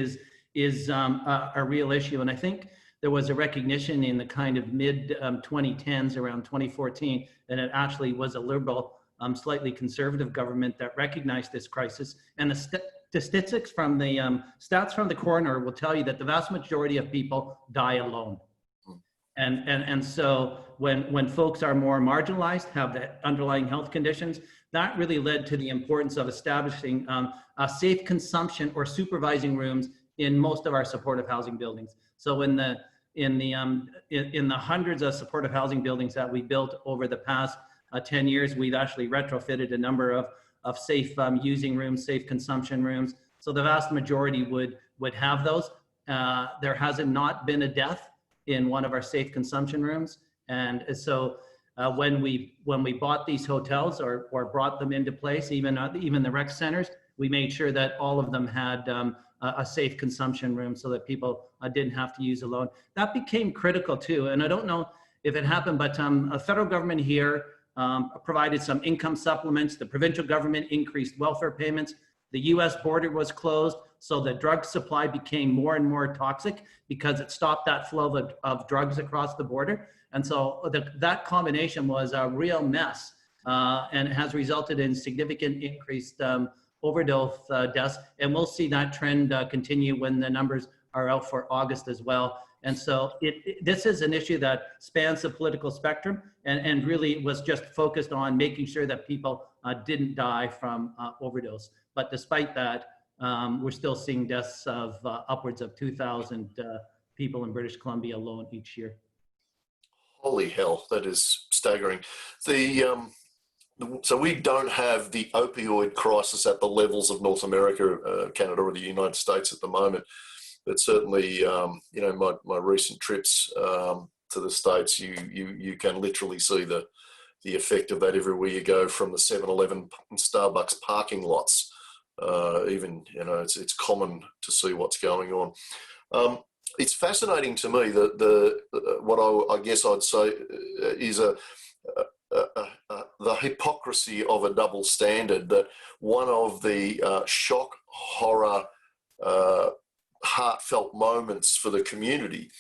is a real issue. And I think there was a recognition in the kind of mid 2010s, around 2014, and it actually was a liberal, slightly conservative government that recognized this crisis. And the statistics from the stats from the coroner will tell you that the vast majority of people die alone. And so when folks are more marginalized, have the underlying health conditions, that really led to the importance of establishing a safe consumption or supervising rooms in most of our supportive housing buildings. So in the hundreds of supportive housing buildings that we built over the past 10 years, we've actually retrofitted a number of safe using rooms, safe consumption rooms. So the vast majority would have those. There hasn't not been a death in one of our safe consumption rooms. And so when we bought these hotels or brought them into place, even the rec centers, we made sure that all of them had a safe consumption room so that people didn't have to use alone. That became critical too. And I don't know if it happened, but a federal government here provided some income supplements. The provincial government increased welfare payments. The US border was closed, so the drug supply became more and more toxic because it stopped that flow of drugs across the border. And so that combination was a real mess and has resulted in significant increased overdose deaths. And we'll see that trend continue when the numbers are out for August as well. And so this is an issue that spans the political spectrum and really was just focused on making sure that people didn't die from overdose. But despite that, we're still seeing deaths of upwards of 2,000 people in British Columbia alone each year. Holy hell, that is staggering. So we don't have the opioid crisis at the levels of North America, Canada, or the United States at the moment. But certainly, you know, my recent trips to the States, you can literally see the effect of that everywhere you go, from the 7-Eleven and Starbucks parking lots. Even, you know, it's common to see what's going on. It's fascinating to me that what I guess I'd say is the hypocrisy of a double standard, that one of the shock, horror, heartfelt moments for the community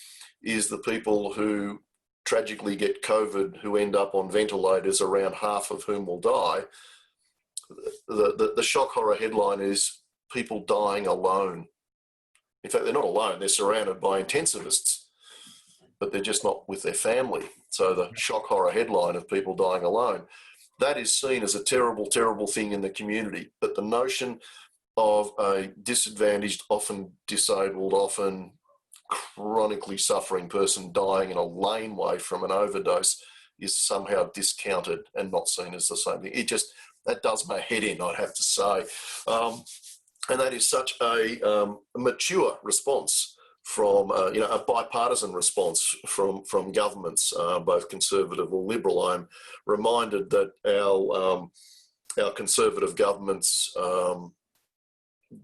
is the people who tragically get COVID, who end up on ventilators, around half of whom will die. the shock horror headline is people dying alone. In fact, they're not alone. They're surrounded by intensivists, but they're just not with their family. So the shock horror headline of people dying alone, that is seen as a terrible, terrible thing in the community. But the notion of a disadvantaged, often disabled, often chronically suffering person dying in a laneway from an overdose is somehow discounted and not seen as the same thing. That does my head in, I'd have to say. And that is such a mature response from, a bipartisan response from governments, both conservative or liberal. I'm reminded that our conservative governments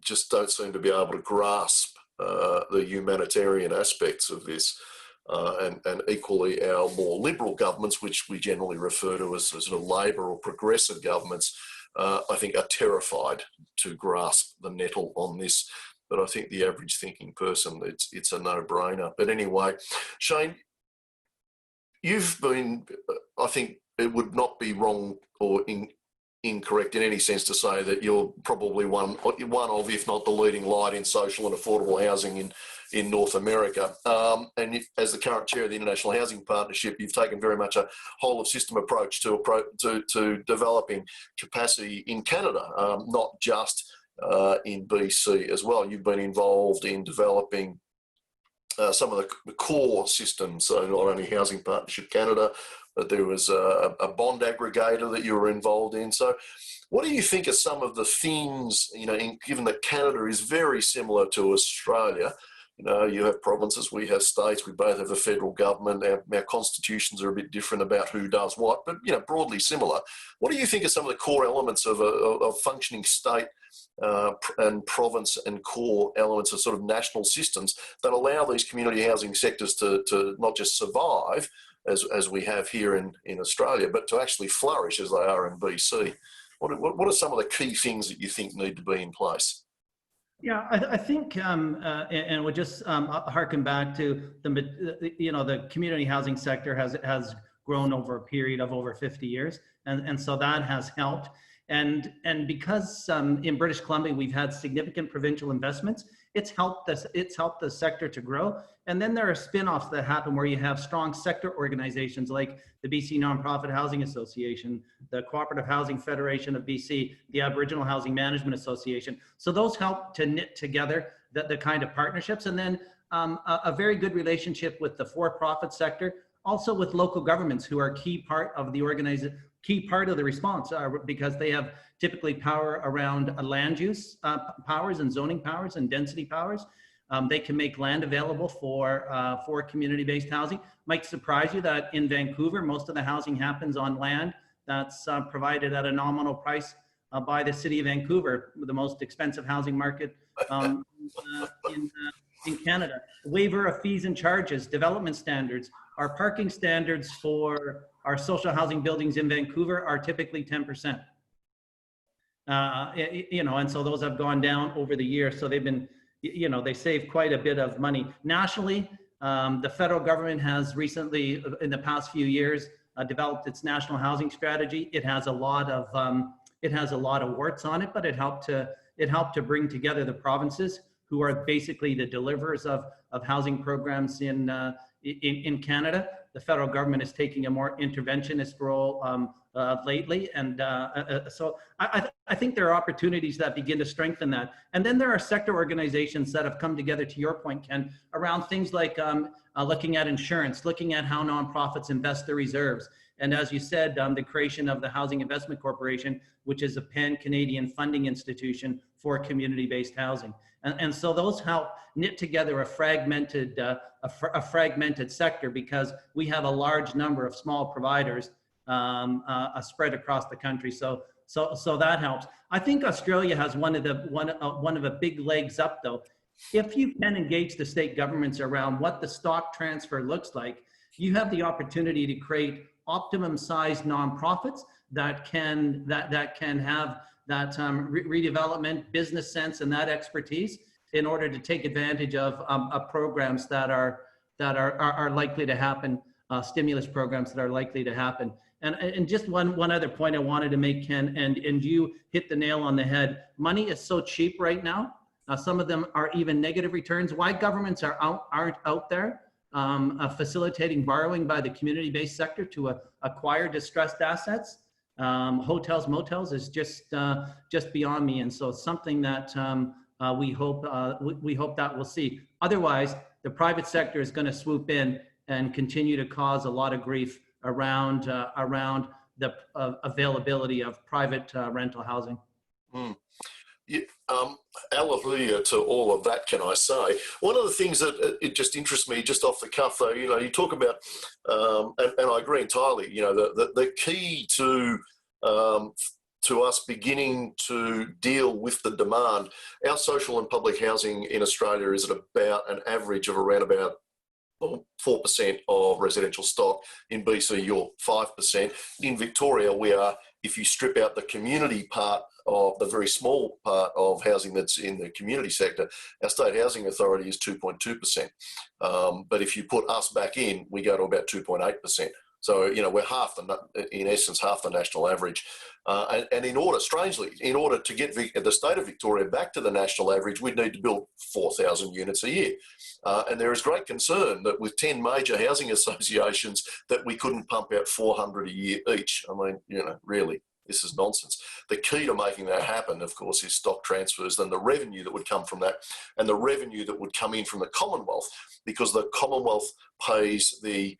just don't seem to be able to grasp the humanitarian aspects of this. And equally our more liberal governments, which we generally refer to as sort of Labor or progressive governments, I think are terrified to grasp the nettle on this. But I think the average thinking person, it's a no-brainer. But anyway, Shayne, you've been, I think it would not be wrong or incorrect in any sense to say that you're probably one of, if not the leading light in social and affordable housing in North America. And as the current chair of the International Housing Partnership, you've taken very much a whole of system approach to developing capacity in Canada, not just in BC as well. You've been involved in developing some of the core systems, so not only Housing Partnership Canada, but there was a bond aggregator that you were involved in. So what do you think are some of the themes, given that Canada is very similar to Australia? You have provinces, we have states, we both have a federal government, our constitutions are a bit different about who does what, but broadly similar. What do you think are some of the core elements of a functioning state and province and core elements of sort of national systems that allow these community housing sectors to not just survive, as we have here in Australia, but to actually flourish as they are in BC? What are some of the key things that you think need to be in place? Yeah, I think, and we'll just harken back to the community housing sector has grown over a period of over 50 years, and so that has helped. And because in British Columbia we've had significant provincial investments, it's helped the sector to grow. And then there are spin-offs that happen where you have strong sector organizations like the BC Nonprofit Housing Association, the Cooperative Housing Federation of BC, the Aboriginal Housing Management Association. So those help to knit together the kind of partnerships. And then a very good relationship with the for-profit sector, also with local governments who are key part of the response, because they have typically power around land use powers and zoning powers and density powers. They can make land available for community-based housing. Might surprise you that in Vancouver, most of the housing happens on land that's provided at a nominal price by the city of Vancouver, the most expensive housing market in Canada. Waiver of fees and charges, development standards. Our parking standards for our social housing buildings in Vancouver are typically 10%. And so those have gone down over the years. So they've been, they save quite a bit of money. Nationally, the federal government has recently, in the past few years, developed its national housing strategy. It has a lot of warts on it, but it helped to bring together the provinces who are basically the deliverers of housing programs in Canada. The federal government is taking a more interventionist role lately, and so I think there are opportunities that begin to strengthen that. And then there are sector organizations that have come together, to your point, Ken, around things like looking at insurance, looking at how nonprofits invest their reserves. And as you said, the creation of the Housing Investment Corporation, which is a pan-Canadian funding institution for community-based housing. And so those help knit together a fragmented sector, because we have a large number of small providers spread across the country. So that helps. I think Australia has one of the big legs up, though. If you can engage the state governments around what the stock transfer looks like, you have the opportunity to create optimum sized nonprofits that can have that redevelopment, business sense, and that expertise in order to take advantage of programs that are likely to happen stimulus programs that are likely to happen. And just one other point I wanted to make, Ken, and you hit the nail on the head. Money is so cheap right now. Some of them are even negative returns. Why governments aren't out there facilitating borrowing by the community-based sector to acquire distressed assets, hotels, motels, is just beyond me. And so it's something that we hope that we'll see. Otherwise, the private sector is going to swoop in and continue to cause a lot of grief around the availability of private rental housing. Mm. Yeah, hallelujah to all of that, can I say. One of the things that it just interests me, just off the cuff, though, you talk about, and I agree entirely, the key to us beginning to deal with the demand. Our social and public housing in Australia is at about an average of around about 4% of residential stock. In BC, you're 5%. In Victoria, we are, if you strip out the community part of the very small part of housing that's in the community sector, our state housing authority is 2.2%. But if you put us back in, we go to about 2.8%. So, we're in essence, half the national average. And in order to get the state of Victoria back to the national average, we'd need to build 4,000 units a year. And there is great concern that with 10 major housing associations that we couldn't pump out 400 a year each. I mean, really, this is nonsense. The key to making that happen, of course, is stock transfers and the revenue that would come from that, and the revenue that would come in from the Commonwealth, because the Commonwealth pays the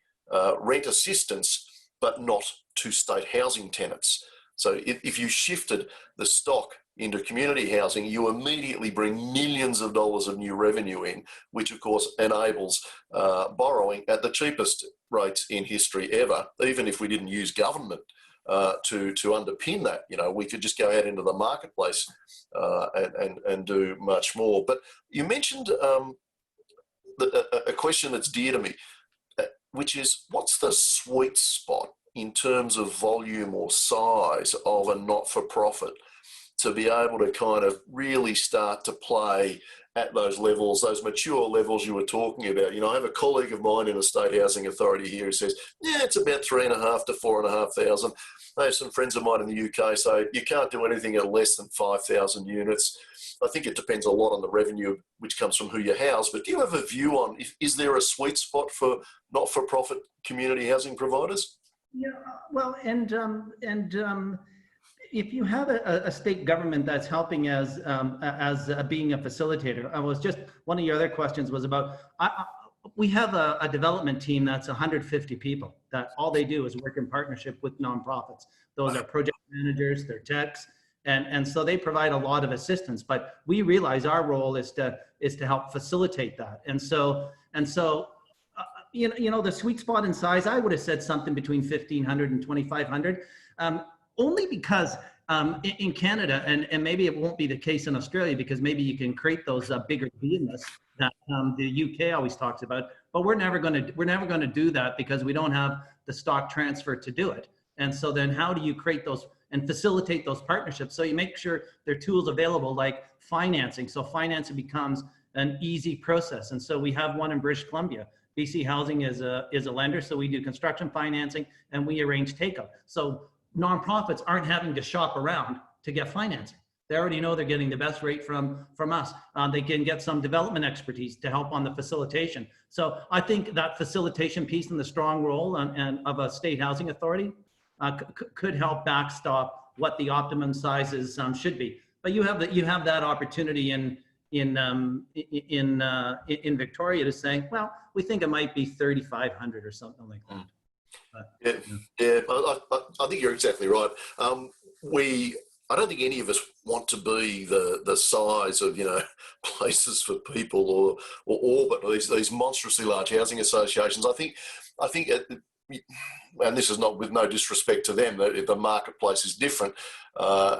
rent assistance, but not to state housing tenants. So if you shifted the stock into community housing, you immediately bring millions of dollars of new revenue in, which of course enables borrowing at the cheapest rates in history ever. Even if we didn't use government to underpin that, we could just go out into the marketplace and do much more. But you mentioned a question that's dear to me, which is, what's the sweet spot in terms of volume or size of a not-for-profit to be able to kind of really start to play at those levels, those mature levels you were talking about? I have a colleague of mine in a state housing authority here who says, yeah, it's about 3,500 to 4,500. I have some friends of mine in the UK say you can't do anything at less than 5,000 units. I think it depends a lot on the revenue which comes from who you house. But do you have a view on, is there a sweet spot for not-for-profit community housing providers? Yeah, well, and if you have a state government that's helping as being a facilitator, one of your other questions was about, we have a development team that's 150 people that all they do is work in partnership with nonprofits. Those are project managers, they're techs, and so they provide a lot of assistance. But we realize our role is to help facilitate that. And so the sweet spot in size, I would have said something between 1,500 and 2,500, only because in Canada, and maybe it won't be the case in Australia, because maybe you can create those bigger behemoths that the UK always talks about, but we're never going to do that because we don't have the stock transfer to do it. And so then how do you create those and facilitate those partnerships? So you make sure there are tools available like financing. So financing becomes an easy process. And so we have one in British Columbia. BC Housing is a lender, so we do construction financing and we arrange takeout. So nonprofits aren't having to shop around to get financing. They already know they're getting the best rate from us. They can get some development expertise to help on the facilitation. So I think that facilitation piece and the strong role of a state housing authority could help backstop what the optimum sizes should be. But you have that opportunity in Victoria to say, well, we think it might be 3,500 or something like that. I think you're exactly right. I don't think any of us want to be the size of places for people or orbit these monstrously large housing associations. I think, and this is not with no disrespect to them, the marketplace is different,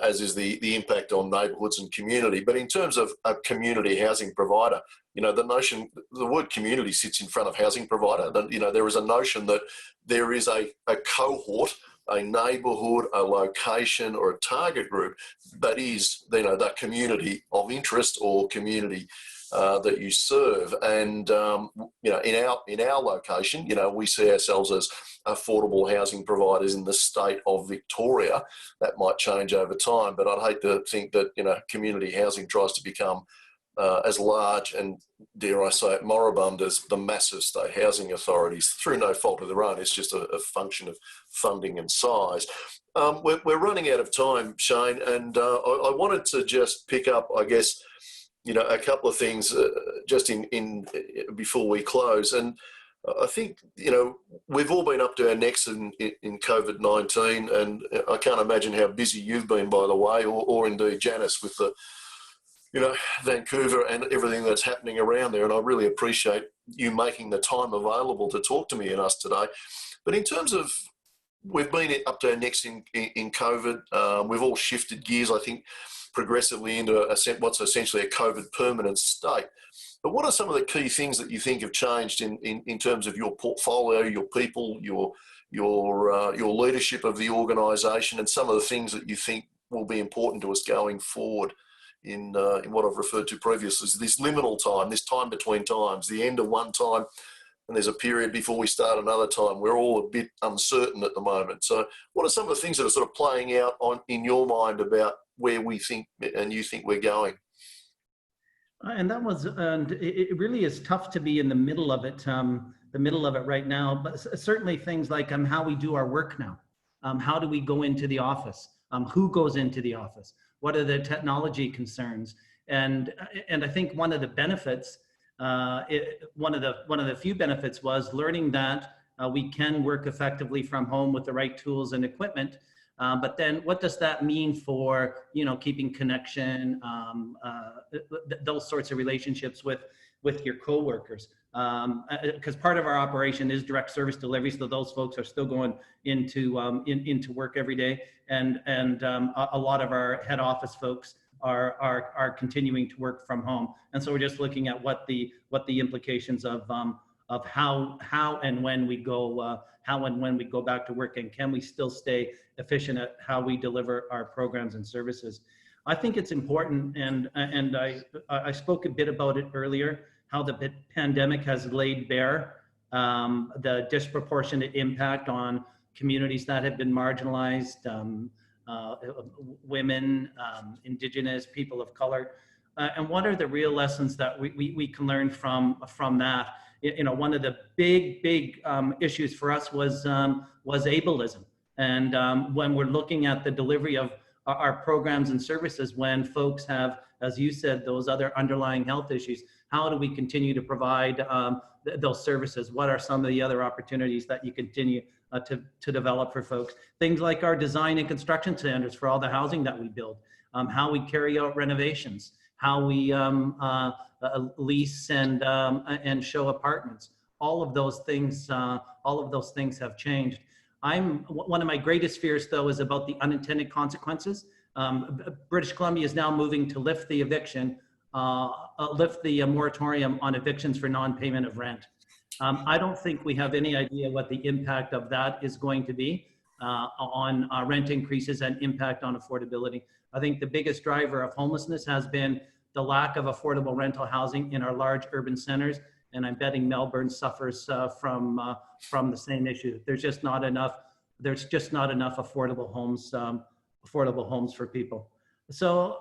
as is the impact on neighbourhoods and community. But in terms of a community housing provider, the word community sits in front of housing provider. There is a notion that there is a cohort, a neighbourhood, a location, or a target group that is, the community of interest or community that you serve. And in our location, we see ourselves as affordable housing providers in the state of Victoria. That might change over time, but I'd hate to think that community housing tries to become as large and, dare I say it, moribund as the massive state housing authorities through no fault of their own. It's just a function of funding and size. We're running out of time, Shayne, and I wanted to just pick up, I guess, a couple of things just in before we close. And I think, we've all been up to our necks in COVID-19, and I can't imagine how busy you've been, by the way, or indeed Janice, with the Vancouver and everything that's happening around there. And I really appreciate you making the time available to talk to me and us today. But in terms of, we've been up to our necks in COVID. We've all shifted gears, I think, progressively into what's essentially a COVID permanent state. But what are some of the key things that you think have changed in terms of your portfolio, your people, your leadership of the organisation, and some of the things that you think will be important to us going forward in what I've referred to previously as this liminal time, this time between times, the end of one time, and there's a period before we start another time. We're all a bit uncertain at the moment. So what are some of the things that are sort of playing out in your mind about where we think and you think we're going? And it really is tough to be in the middle of it right now, but certainly things like how we do our work now. How do we go into the office? Who goes into the office? What are the technology concerns? And I think one of the benefits, one of the few benefits was learning that we can work effectively from home with the right tools and equipment. But then what does that mean for, keeping connection, those sorts of relationships with your coworkers? Because part of our operation is direct service delivery, so those folks are still going into work every day, and a lot of our head office folks are continuing to work from home, and so we're just looking at what the implications of how and when we go back to work, and can we still stay efficient at how we deliver our programs and services. I think it's important, and I spoke a bit about it earlier, how the pandemic has laid bare the disproportionate impact on communities that have been marginalized, women, Indigenous, people of color, and what are the real lessons that we can learn from that? One of the big issues for us was ableism, and when we're looking at the delivery of our programs and services, when folks have, as you said, those other underlying health issues, how do we continue to provide those services? What are some of the other opportunities that you continue to develop for folks? Things like our design and construction standards for all the housing that we build, how we carry out renovations, how we lease and show apartments. All of those things have changed. One of my greatest fears, though, is about the unintended consequences. British Columbia is now moving to lift the moratorium on evictions for non-payment of rent. I don't think we have any idea what the impact of that is going to be on rent increases and impact on affordability. I think the biggest driver of homelessness has been the lack of affordable rental housing in our large urban centers, and I'm betting Melbourne suffers from the same issue. There's just not enough affordable homes for people. So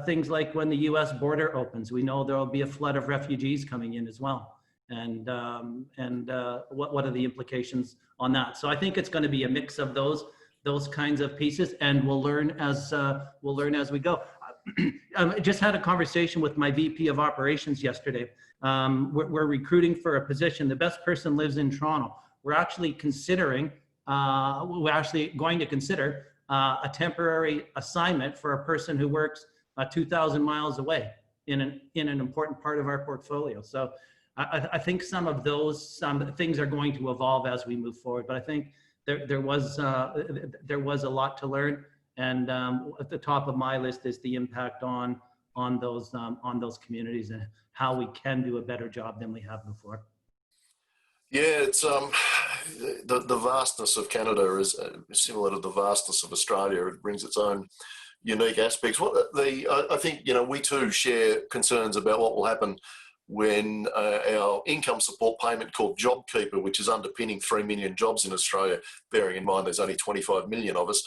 things like when the U.S. border opens, we know there will be a flood of refugees coming in as well, and what are the implications on that? So I think it's going to be a mix of those kinds of pieces, and we'll learn as we go. I just had a conversation with my VP of operations yesterday. We're recruiting for a position. The best person lives in Toronto. We're actually going to consider a temporary assignment for a person who works 2,000 miles away in an important part of our portfolio. So I think some of those things are going to evolve as we move forward. But I think there was a lot to learn. And at the top of my list is the impact on those communities and how we can do a better job than we have before. Yeah, it's the vastness of Canada is similar to the vastness of Australia. It brings its own unique aspects. I think, we too share concerns about what will happen when our income support payment called JobKeeper, which is underpinning 3 million jobs in Australia, bearing in mind there's only 25 million of us,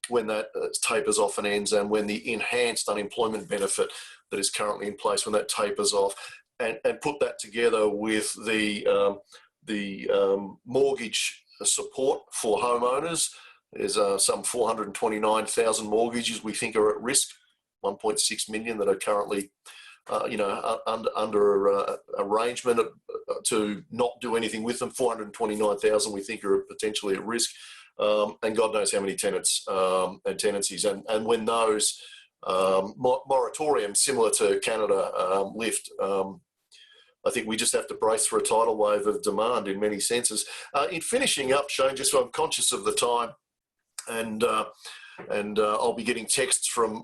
when that tapers off and ends, and when the enhanced unemployment benefit that is currently in place, when that tapers off, and put that together with the mortgage support for homeowners. There's some 429,000 mortgages we think are at risk, 1.6 million that are currently under arrangement to not do anything with them. 429,000 we think are potentially at risk, and God knows how many tenants and tenancies. And when those moratoriums, similar to Canada, lift, I think we just have to brace for a tidal wave of demand in many senses. In finishing up, Shayne, just so I'm conscious of the time, and I'll be getting texts from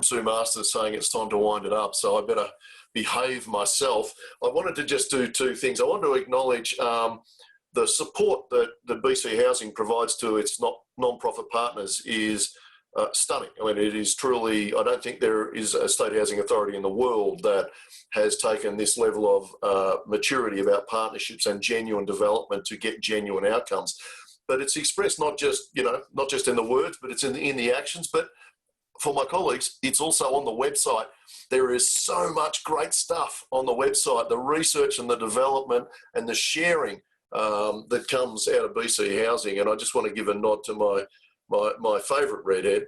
Sue Masters saying it's time to wind it up, so I better behave myself. I wanted to just do two things. I want to acknowledge the support that the BC Housing provides to its non-profit partners is stunning. I mean, it is truly, I don't think there is a state housing authority in the world that has taken this level of maturity about partnerships and genuine development to get genuine outcomes. But it's expressed not just in the words, but it's in the actions. But for my colleagues, it's also on the website. There is so much great stuff on the website, the research and the development and the sharing that comes out of BC Housing. And I just want to give a nod to my favourite redhead,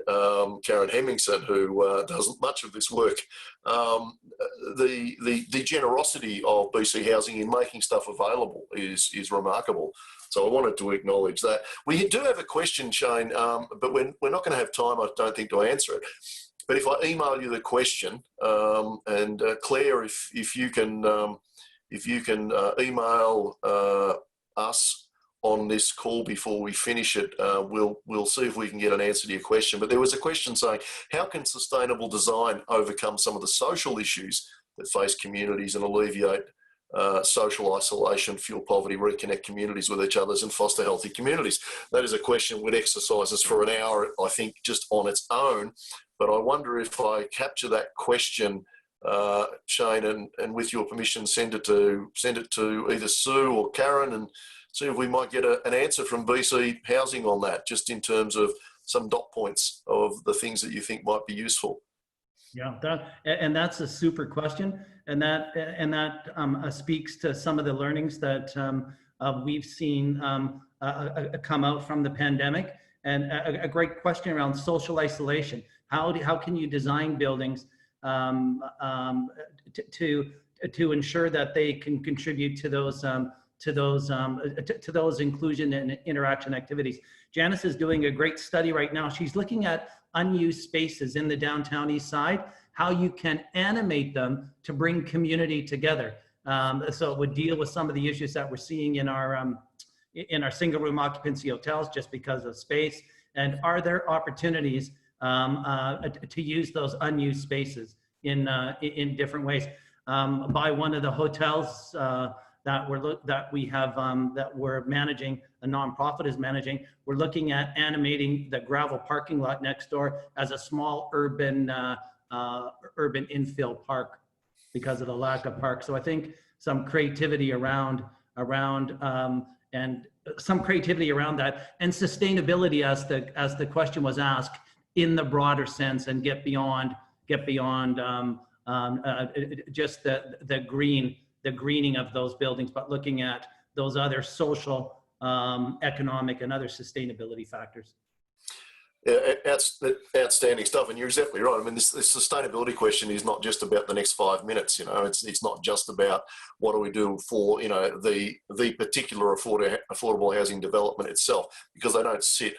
Karen Hemmingson, who does much of this work. The generosity of BC Housing in making stuff available is remarkable. So I wanted to acknowledge that. We do have a question, Shayne, but we're not going to have time, I don't think, to answer it. But if I email you the question, and Claire, if you can email us on this call before we finish it, we'll see if we can get an answer to your question. But there was a question saying, how can sustainable design overcome some of the social issues that face communities and alleviate social isolation, fuel poverty, reconnect communities with each other, and foster healthy communities? That is a question which exercises for an hour, I think, just on its own. But I wonder if I capture that question, Shayne, and with your permission, send it to either Sue or Karen, and see if we might get an answer from BC Housing on that, just in terms of some dot points of the things that you think might be useful. Yeah, that's a super question, and that speaks to some of the learnings that we've seen come out from the pandemic, and a great question around social isolation. How can you design buildings to ensure that they can contribute to those inclusion and interaction activities? Janice is doing a great study right now. She's looking at unused spaces in the downtown east side, how you can animate them to bring community together. So it would deal with some of the issues that we're seeing in our single room occupancy hotels just because of space. And are there opportunities to use those unused spaces in different ways? By one of the hotels that we're managing, a nonprofit is managing, we're looking at animating the gravel parking lot next door as a small urban infill park because of the lack of park. So I think some creativity around and some creativity around that, and sustainability as the question was asked in the broader sense, and get beyond just the greening of those buildings, but looking at those other social, economic, and other sustainability factors. Yeah, outstanding stuff, and you're exactly right. I mean, this sustainability question is not just about the next 5 minutes. It's not just about what do we do for the particular affordable housing development itself, because they don't sit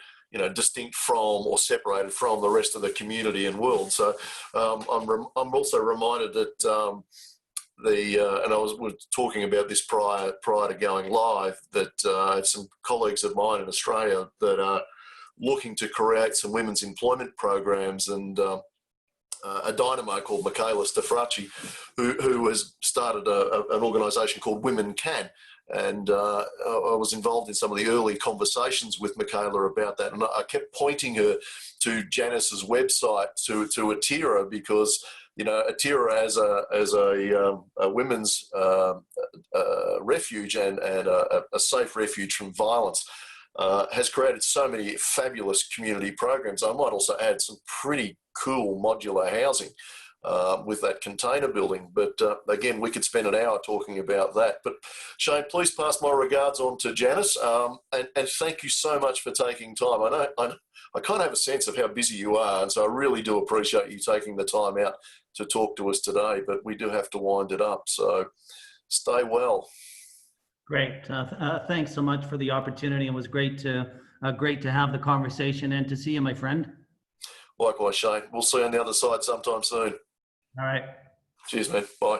distinct from or separated from the rest of the community and world. So I'm also reminded that and I was talking about this prior to going live, that some colleagues of mine in Australia that are looking to create some women's employment programs, and a dynamo called Michaela Stafracci, who has started an organisation called Women Can, And I was involved in some of the early conversations with Michaela about that. And I kept pointing her to Janice's website, to Atira, because, you know, Atira as a women's refuge and a safe refuge from violence has created so many fabulous community programs. I might also add some pretty cool modular housing with that container building. But again, we could spend an hour talking about that. But Shayne, please pass my regards on to Janice, and thank you so much for taking time. I kind of have a sense of how busy you are, and so I really do appreciate you taking the time out to talk to us today, but we do have to wind it up. So stay well. Great. Thanks so much for the opportunity. It was great to have the conversation and to see you, my friend. Likewise, Shayne. We'll see you on the other side sometime soon. All right. Cheers, man. Bye.